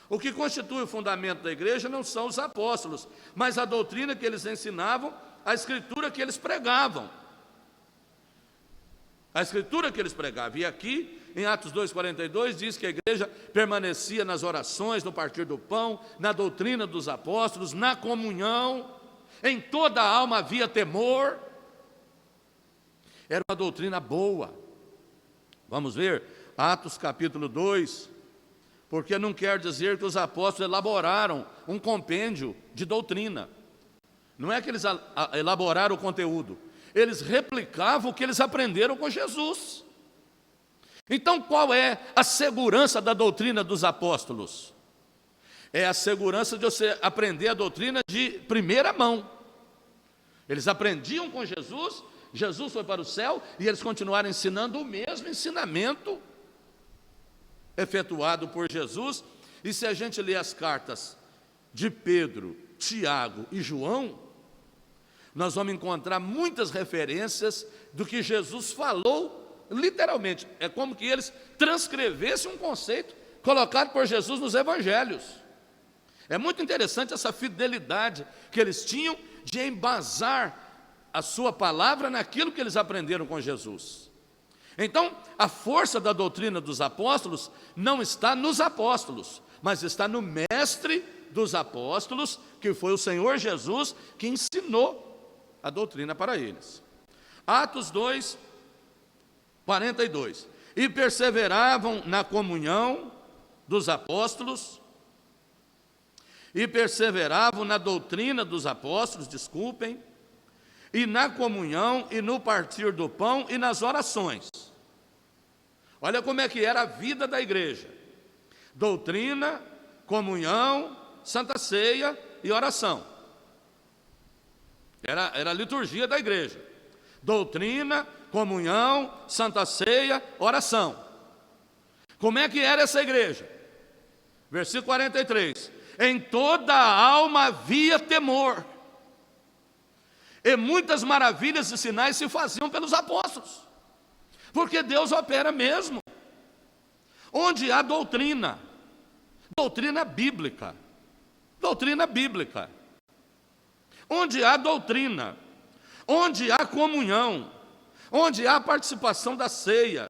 o que constitui o fundamento da igreja não são os apóstolos, mas a doutrina que eles ensinavam, a escritura que eles pregavam. A escritura que eles pregavam. E aqui, em Atos 2,42, diz que a igreja permanecia nas orações, no partir do pão, na doutrina dos apóstolos, na comunhão, em toda a alma havia temor. Era uma doutrina boa. Vamos ver, Atos capítulo 2, porque não quer dizer que os apóstolos elaboraram um compêndio de doutrina. Não é que eles elaboraram o conteúdo. Eles replicavam o que eles aprenderam com Jesus. Então, qual é a segurança da doutrina dos apóstolos? É a segurança de você aprender a doutrina de primeira mão. Eles aprendiam com Jesus, Jesus foi para o céu e eles continuaram ensinando o mesmo ensinamento efetuado por Jesus. E se a gente ler as cartas de Pedro, Tiago e João, nós vamos encontrar muitas referências do que Jesus falou, literalmente. É como que eles transcrevessem um conceito colocado por Jesus nos evangelhos. É muito interessante essa fidelidade que eles tinham de embasar a sua palavra naquilo que eles aprenderam com Jesus. Então, a força da doutrina dos apóstolos não está nos apóstolos, mas está no mestre dos apóstolos, que foi o Senhor Jesus, que ensinou a doutrina para eles. Atos 2, 42. E perseveravam na comunhão dos apóstolos, e perseveravam na doutrina dos apóstolos, e na comunhão, e no partir do pão, e nas orações. Olha como é que era a vida da igreja: doutrina, comunhão, santa ceia e oração. Era a liturgia da igreja: doutrina, comunhão, santa ceia, oração. Como é que era essa igreja? Versículo 43: em toda a alma havia temor, e muitas maravilhas e sinais se faziam pelos apóstolos, porque Deus opera mesmo. Onde há doutrina bíblica, onde há doutrina, onde há comunhão, onde há participação da ceia,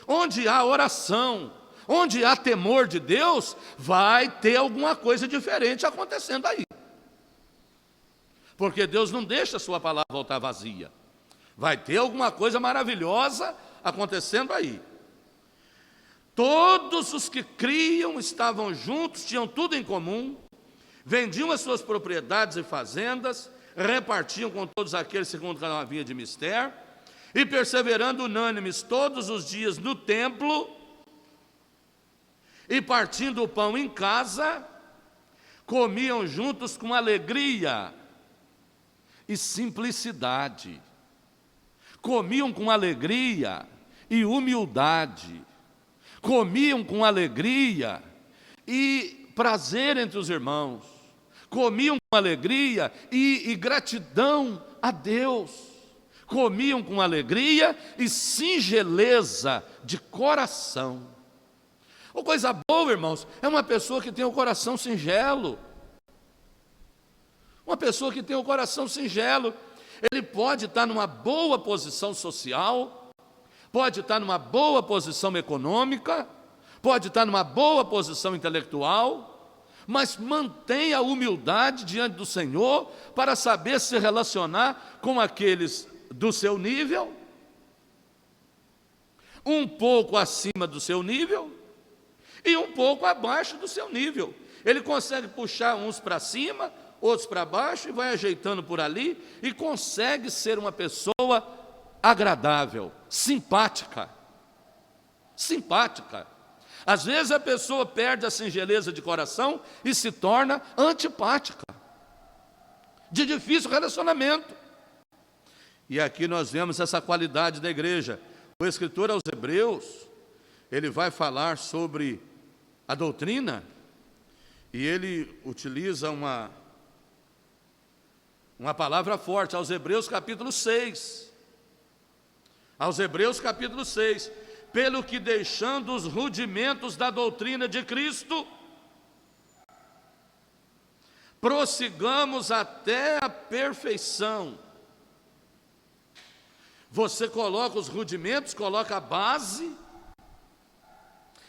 onde há oração, onde há temor de Deus, vai ter alguma coisa diferente acontecendo aí. Porque Deus não deixa a sua palavra voltar vazia. Vai ter alguma coisa maravilhosa acontecendo aí. Todos os que criam estavam juntos, tinham tudo em comum, vendiam as suas propriedades e fazendas, repartiam com todos aqueles segundo cada um havia de mister, e perseverando unânimes todos os dias no templo, e partindo o pão em casa, comiam juntos com alegria e simplicidade. Comiam com alegria e humildade. Comiam com alegria e prazer entre os irmãos. Comiam com alegria e gratidão a Deus. Comiam com alegria e singeleza de coração. Uma coisa boa, irmãos, é uma pessoa que tem o coração singelo. Uma pessoa que tem o coração singelo, ele pode estar numa boa posição social, pode estar numa boa posição econômica, pode estar numa boa posição intelectual, mas mantém a humildade diante do Senhor para saber se relacionar com aqueles do seu nível, um pouco acima do seu nível e um pouco abaixo do seu nível. Ele consegue puxar uns para cima, outros para baixo, e vai ajeitando por ali, e consegue ser uma pessoa agradável, simpática. Às vezes a pessoa perde a singeleza de coração e se torna antipática, de difícil relacionamento. E aqui nós vemos essa qualidade da igreja. O escritor aos Hebreus, ele vai falar sobre a doutrina, e ele utiliza uma palavra forte, aos Hebreus capítulo 6. Aos Hebreus capítulo 6. Pelo que, deixando os rudimentos da doutrina de Cristo, prossigamos até a perfeição. Você coloca os rudimentos, coloca a base,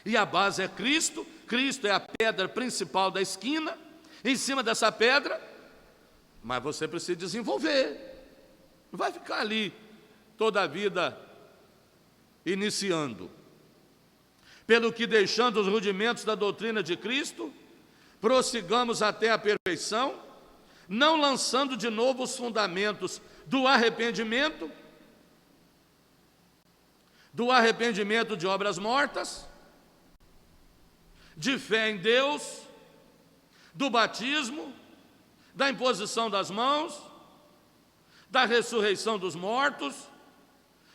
e a base é Cristo. Cristo é a pedra principal da esquina. Em cima dessa pedra, mas você precisa desenvolver. Não vai ficar ali toda a vida iniciando. Pelo que, deixando os rudimentos da doutrina de Cristo, prossigamos até a perfeição, não lançando de novo os fundamentos do arrependimento, do arrependimento de obras mortas, de fé em Deus, do batismo, da imposição das mãos, da ressurreição dos mortos,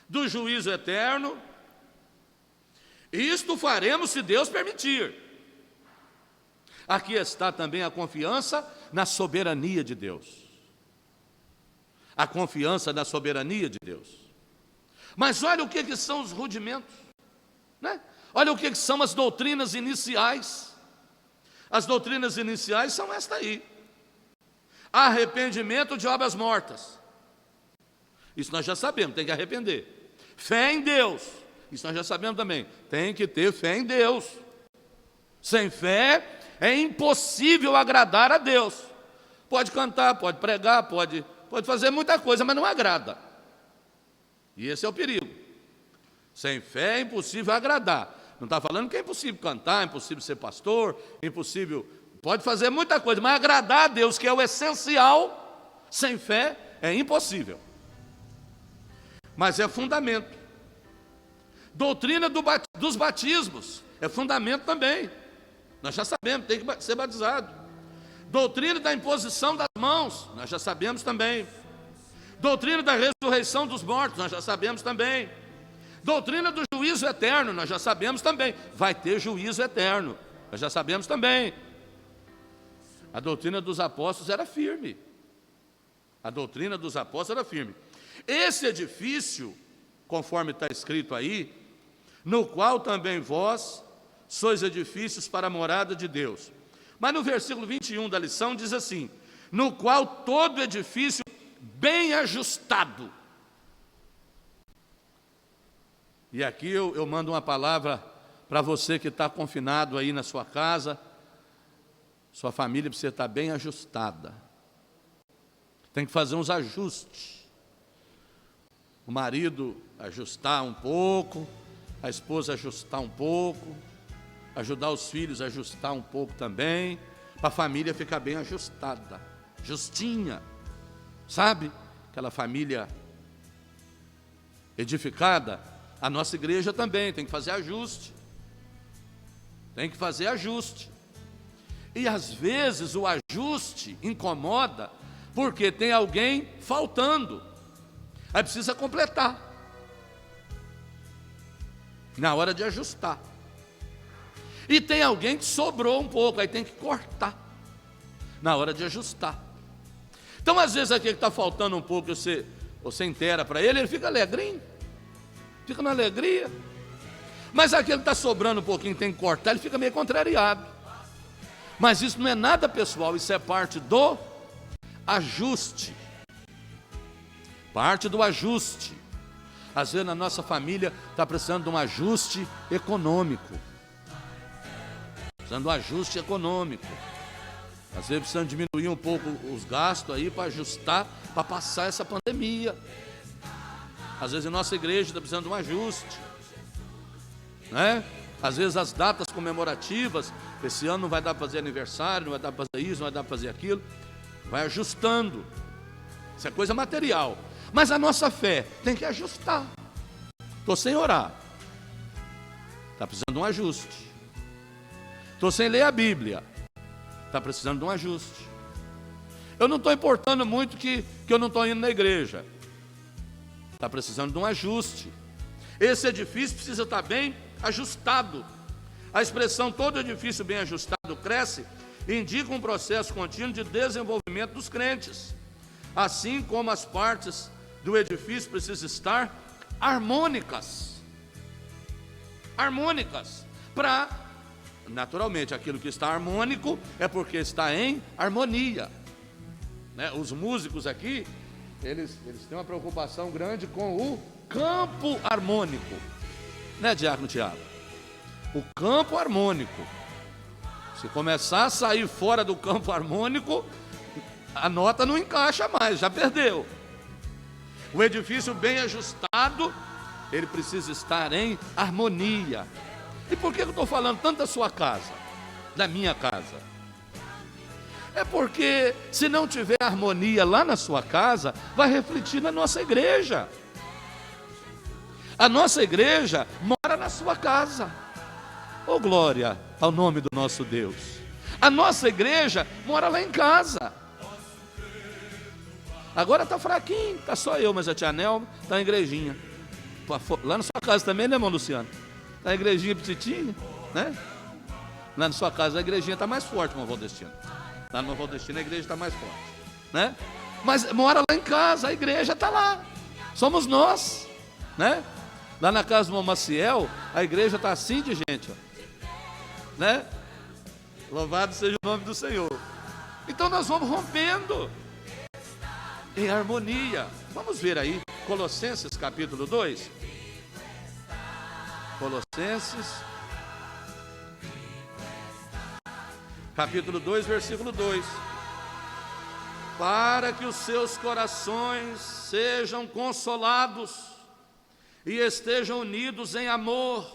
do juízo eterno. Isto faremos se Deus permitir. Aqui está também a confiança na soberania de Deus. A confiança na soberania de Deus. Mas olha o que são os rudimentos, né? Olha o que são as doutrinas iniciais. As doutrinas iniciais são esta aí: arrependimento de obras mortas. Isso nós já sabemos, tem que arrepender. Fé em Deus. Isso nós já sabemos também, tem que ter fé em Deus. Sem fé é impossível agradar a Deus. Pode cantar, pode pregar, pode fazer muita coisa, mas não agrada. E esse é o perigo. Sem fé é impossível agradar. Não está falando que é impossível cantar, é impossível ser pastor, é impossível, pode fazer muita coisa, mas agradar a Deus, que é o essencial, sem fé é impossível. Mas é fundamento. Doutrina dos batismos é fundamento também. Nós já sabemos, tem que ser batizado. Doutrina da imposição das mãos, nós já sabemos também. Doutrina da ressurreição dos mortos, nós já sabemos também. Doutrina do juízo eterno, nós já sabemos também. Vai ter juízo eterno, nós já sabemos também. A doutrina dos apóstolos era firme. A doutrina dos apóstolos era firme. Esse edifício, conforme está escrito aí, no qual também vós sois edifícios para a morada de Deus. Mas no versículo 21 da lição diz assim: no qual todo edifício bem ajustado. E aqui eu mando uma palavra para você que está confinado aí na sua casa. Sua família precisa estar bem ajustada. Tem que fazer uns ajustes. O marido ajustar um pouco, a esposa ajustar um pouco, ajudar os filhos a ajustar um pouco também, para a família ficar bem ajustada, justinha, sabe? Aquela família edificada. A nossa igreja também tem que fazer ajuste. Tem que fazer ajuste. E às vezes o ajuste incomoda, porque tem alguém faltando. Aí precisa completar. Na hora de ajustar. E tem alguém que sobrou um pouco, aí tem que cortar. Na hora de ajustar. Então, às vezes, aquele que está faltando um pouco, você inteira para ele fica alegrinho. Fica na alegria. Mas aquele que está sobrando um pouquinho, tem que cortar, ele fica meio contrariado. Mas isso não é nada pessoal, isso é parte do ajuste. Parte do ajuste. Às vezes na nossa família está precisando de um ajuste econômico. Precisando de um ajuste econômico. Às vezes precisando diminuir um pouco os gastos aí para ajustar, para passar essa pandemia. Às vezes a nossa igreja está precisando de um ajuste, né? Às vezes as datas comemorativas, esse ano não vai dar para fazer aniversário, não vai dar para fazer isso, não vai dar para fazer aquilo. Vai ajustando. Isso é coisa material. Mas a nossa fé tem que ajustar. Estou sem orar. Está precisando de um ajuste. Estou sem ler a Bíblia. Está precisando de um ajuste. Eu não estou importando muito que eu não estou indo na igreja. Está precisando de um ajuste. Esse edifício precisa estar bem ajustado. A expressão todo edifício bem ajustado cresce indica um processo contínuo de desenvolvimento dos crentes. Assim como as partes do edifício precisam estar harmônicas. Harmônicas. Para, naturalmente, aquilo que está harmônico é porque está em harmonia. Né? Os músicos aqui, eles têm uma preocupação grande com o campo harmônico. Né, Diácono Tiago? O campo harmônico. Se começar a sair fora do campo harmônico, a nota não encaixa mais, já perdeu. O edifício bem ajustado, ele precisa estar em harmonia. E por que eu estou falando tanto da sua casa, da minha casa? É porque se não tiver harmonia lá na sua casa, vai refletir na nossa igreja. A nossa igreja mora na sua casa. Oh, glória ao nome do nosso Deus. A nossa igreja mora lá em casa. Agora está fraquinho, está só eu, mas a tia Nelma está na igrejinha. Lá na sua casa também, né, irmão Luciano? Está na igrejinha petitinha, né? Lá na sua casa a igrejinha está mais forte, irmão Valdestino. Lá no Valdestino a igreja está mais forte, né? Mas mora lá em casa, a igreja está lá. Somos nós, né? Lá na casa do irmão Maciel, a igreja está assim de gente, ó, né? Louvado seja o nome do Senhor. Então nós vamos rompendo em harmonia. Vamos ver aí, Colossenses capítulo 2. Colossenses, capítulo 2, versículo 2. Para que os seus corações sejam consolados e estejam unidos em amor,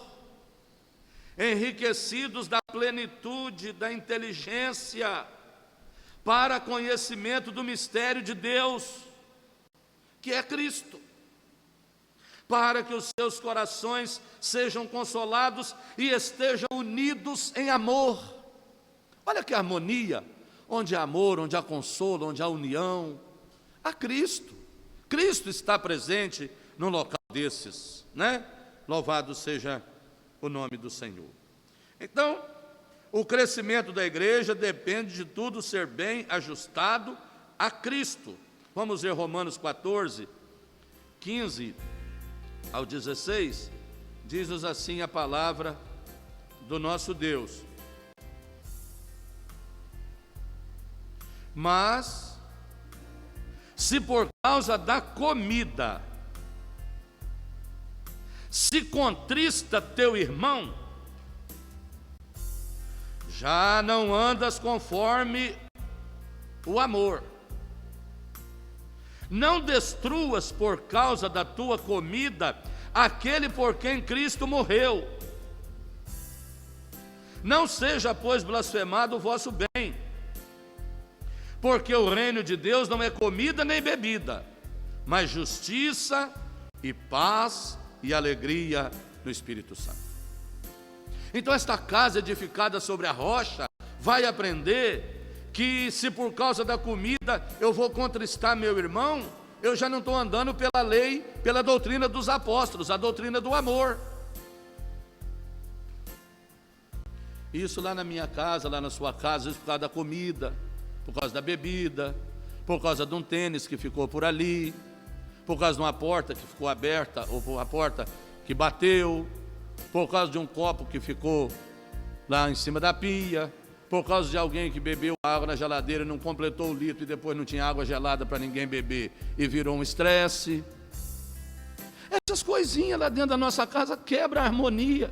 enriquecidos da plenitude da inteligência, para conhecimento do mistério de Deus, que é Cristo. Para que os seus corações sejam consolados e estejam unidos em amor. Olha que harmonia, onde há amor, onde há consolo, onde há união, há Cristo. Cristo está presente num local desses, né? Louvado seja o nome do Senhor. Então, o crescimento da igreja depende de tudo ser bem ajustado a Cristo. Vamos ver Romanos 14, 15 ao 16, diz-nos assim a palavra do nosso Deus. Mas, se por causa da comida se contrista teu irmão, já não andas conforme o amor. Não destruas por causa da tua comida aquele por quem Cristo morreu. Não seja, pois, blasfemado o vosso bem, porque o reino de Deus não é comida nem bebida, mas justiça e paz e alegria no Espírito Santo. Então esta casa edificada sobre a rocha vai aprender que se por causa da comida eu vou contristar meu irmão, eu já não estou andando pela lei, pela doutrina dos apóstolos, a doutrina do amor. Isso lá na minha casa, lá na sua casa, isso por causa da comida, por causa da bebida, por causa de um tênis que ficou por ali, por causa de uma porta que ficou aberta, ou por uma porta que bateu, por causa de um copo que ficou lá em cima da pia, por causa de alguém que bebeu água na geladeira e não completou o litro e depois não tinha água gelada para ninguém beber e virou um estresse. Essas coisinhas lá dentro da nossa casa quebram a harmonia,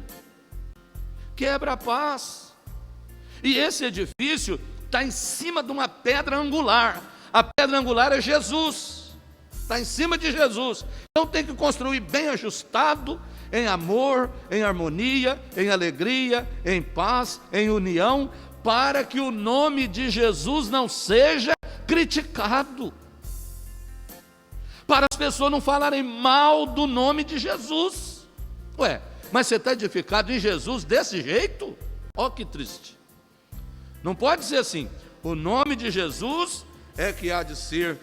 quebra a paz. E esse edifício está em cima de uma pedra angular. A pedra angular é Jesus, está em cima de Jesus. Então tem que construir bem ajustado, em amor, em harmonia, em alegria, em paz, em união, para que o nome de Jesus não seja criticado, para as pessoas não falarem mal do nome de Jesus. Ué, mas você está edificado em Jesus desse jeito? Ó, que triste. Não pode ser assim. O nome de Jesus é que há de ser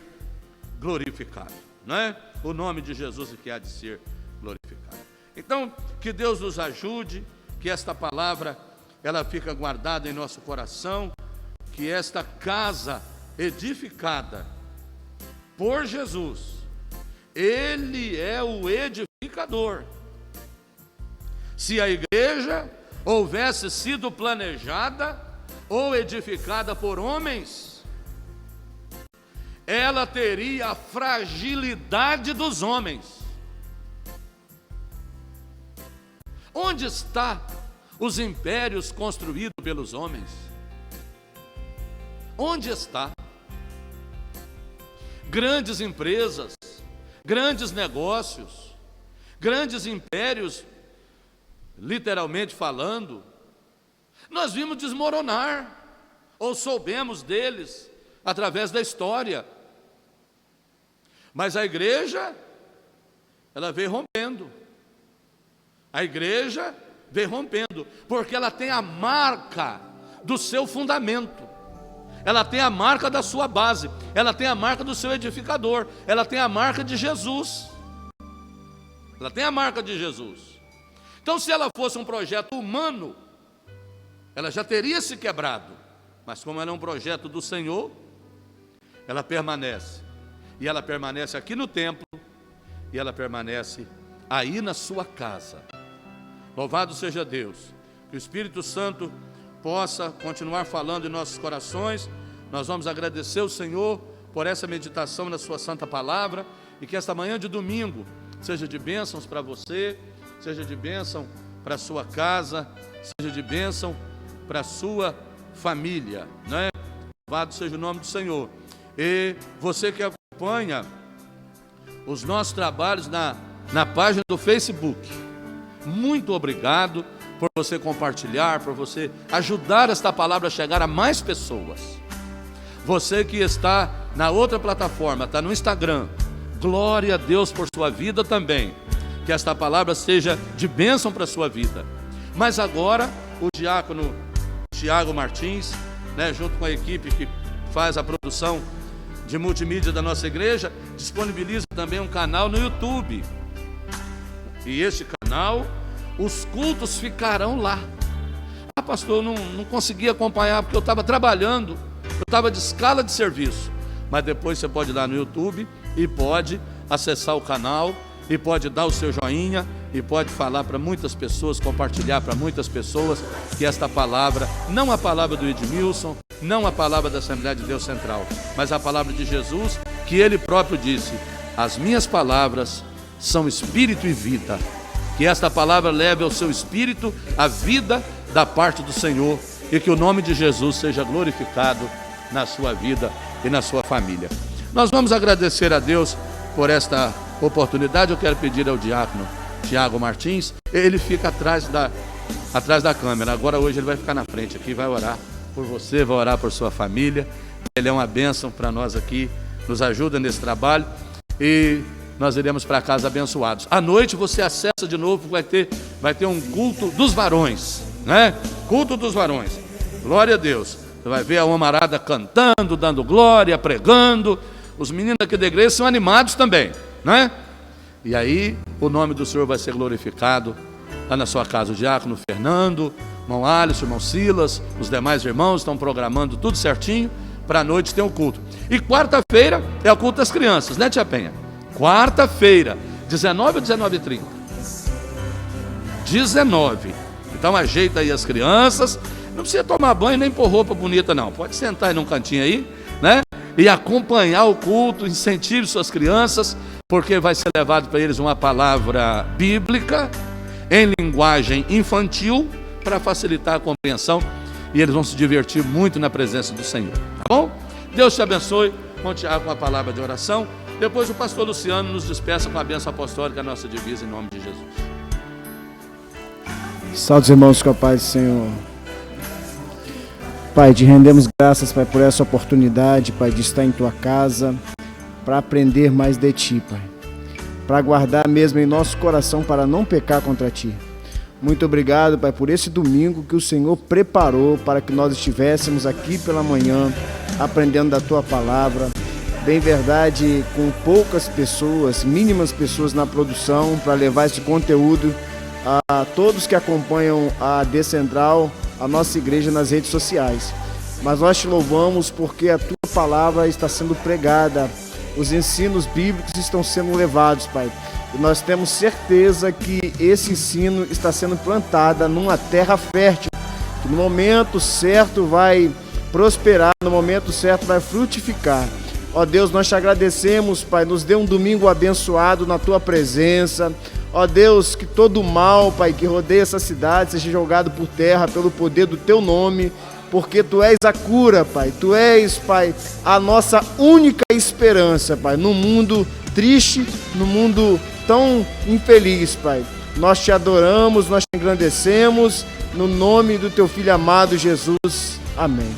glorificado, não é? O nome de Jesus é que há de ser glorificado. Então, que Deus nos ajude, que esta palavra ela fica guardada em nosso coração, que esta casa edificada por Jesus, Ele é o edificador. Se a igreja houvesse sido planejada ou edificada por homens, ela teria a fragilidade dos homens. Onde está os impérios construídos pelos homens? Onde está? Grandes empresas, grandes negócios, grandes impérios, literalmente falando, nós vimos desmoronar, ou soubemos deles, através da história. Mas a igreja, ela veio rompendo, A igreja vem rompendo, porque ela tem a marca do seu fundamento, ela tem a marca da sua base, ela tem a marca do seu edificador, ela tem a marca de Jesus. Ela tem a marca de Jesus. Então, se ela fosse um projeto humano, ela já teria se quebrado. Mas como ela é um projeto do Senhor, ela permanece. E ela permanece aqui no templo, e ela permanece aí na sua casa. Louvado seja Deus. Que o Espírito Santo possa continuar falando em nossos corações. Nós vamos agradecer o Senhor por essa meditação na sua santa palavra, e que esta manhã de domingo seja de bênçãos para você, seja de bênção para a sua casa, seja de bênção para a sua família, né? Louvado seja o nome do Senhor. E você que acompanha os nossos trabalhos na página do Facebook, muito obrigado por você compartilhar, por você ajudar esta palavra a chegar a mais pessoas. Você que está na outra plataforma, está no Instagram, glória a Deus por sua vida também. Que esta palavra seja de bênção para a sua vida. Mas agora, o diácono Tiago Martins, né, junto com a equipe que faz a produção de multimídia da nossa igreja, disponibiliza também um canal no YouTube. E este canal, os cultos ficarão lá. Ah, pastor, eu não consegui acompanhar porque eu estava trabalhando, eu estava de escala de serviço. Mas depois você pode ir lá no YouTube e pode acessar o canal, e pode dar o seu joinha, e pode falar para muitas pessoas, compartilhar para muitas pessoas que esta palavra, não a palavra do Edmilson, não a palavra da Assembleia de Deus Central, mas a palavra de Jesus, que Ele próprio disse: as minhas palavras são espírito e vida. Que esta palavra leve ao seu espírito a vida da parte do Senhor, e que o nome de Jesus seja glorificado na sua vida e na sua família. Nós vamos agradecer a Deus por esta oportunidade. Eu quero pedir ao diácono Tiago Martins, ele fica atrás da câmera, agora hoje ele vai ficar na frente aqui, vai orar por você, vai orar por sua família. Ele é uma bênção para nós aqui, nos ajuda nesse trabalho, e nós iremos para casa abençoados. À noite você acessa de novo, vai ter um culto dos varões, né? Culto dos varões, glória a Deus. Você vai ver a homarada cantando, dando glória, pregando. Os meninos aqui da igreja são animados também, né? E aí o nome do Senhor vai ser glorificado lá na sua casa. O diácono Fernando, irmão Alisson, irmão Silas, os demais irmãos estão programando tudo certinho para a noite ter um culto. E quarta-feira é o culto das crianças, né, tia Penha? Quarta-feira, 19 ou 19h30? 19. Então ajeita aí as crianças. Não precisa tomar banho nem pôr roupa bonita não. Pode sentar aí num cantinho aí, né? E acompanhar o culto, incentive suas crianças, porque vai ser levado para eles uma palavra bíblica em linguagem infantil para facilitar a compreensão, e eles vão se divertir muito na presença do Senhor, tá bom? Deus te abençoe. Vamos tirar com a palavra de oração. Depois o pastor Luciano nos despeça com a bênção apostólica, a nossa divisa, em nome de Jesus. Salve os irmãos com a paz do Senhor. Pai, te rendemos graças, Pai, por essa oportunidade, Pai, de estar em tua casa, para aprender mais de ti, Pai, para guardar mesmo em nosso coração para não pecar contra ti. Muito obrigado, Pai, por esse domingo que o Senhor preparou para que nós estivéssemos aqui pela manhã, aprendendo da tua palavra. Bem verdade, com poucas pessoas, mínimas pessoas na produção, para levar esse conteúdo a todos que acompanham a Decentral, a nossa igreja, nas redes sociais. Mas nós te louvamos porque a tua palavra está sendo pregada, os ensinos bíblicos estão sendo levados, Pai. E nós temos certeza que esse ensino está sendo plantada numa terra fértil, que no momento certo vai prosperar, no momento certo vai frutificar. Ó Deus, nós te agradecemos, Pai, nos dê um domingo abençoado na tua presença. Ó Deus, que todo mal, Pai, que rodeia essa cidade seja jogado por terra pelo poder do teu nome, porque tu és a cura, Pai. Tu és, Pai, a nossa única esperança, Pai, no mundo triste, no mundo tão infeliz, Pai. Nós te adoramos, nós te engrandecemos, no nome do teu Filho amado Jesus. Amém.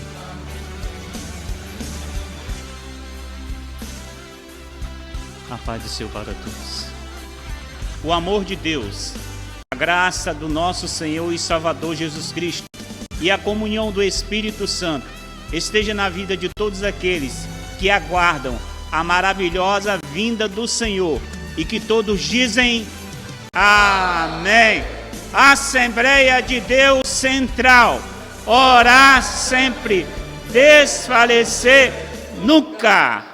A paz do Senhor para todos. O amor de Deus A graça do nosso Senhor e Salvador Jesus Cristo e a comunhão do Espírito Santo esteja na vida de todos aqueles que aguardam a maravilhosa vinda do Senhor e que todos dizem amém. Assembleia de Deus Central, orar sempre, desfalecer nunca.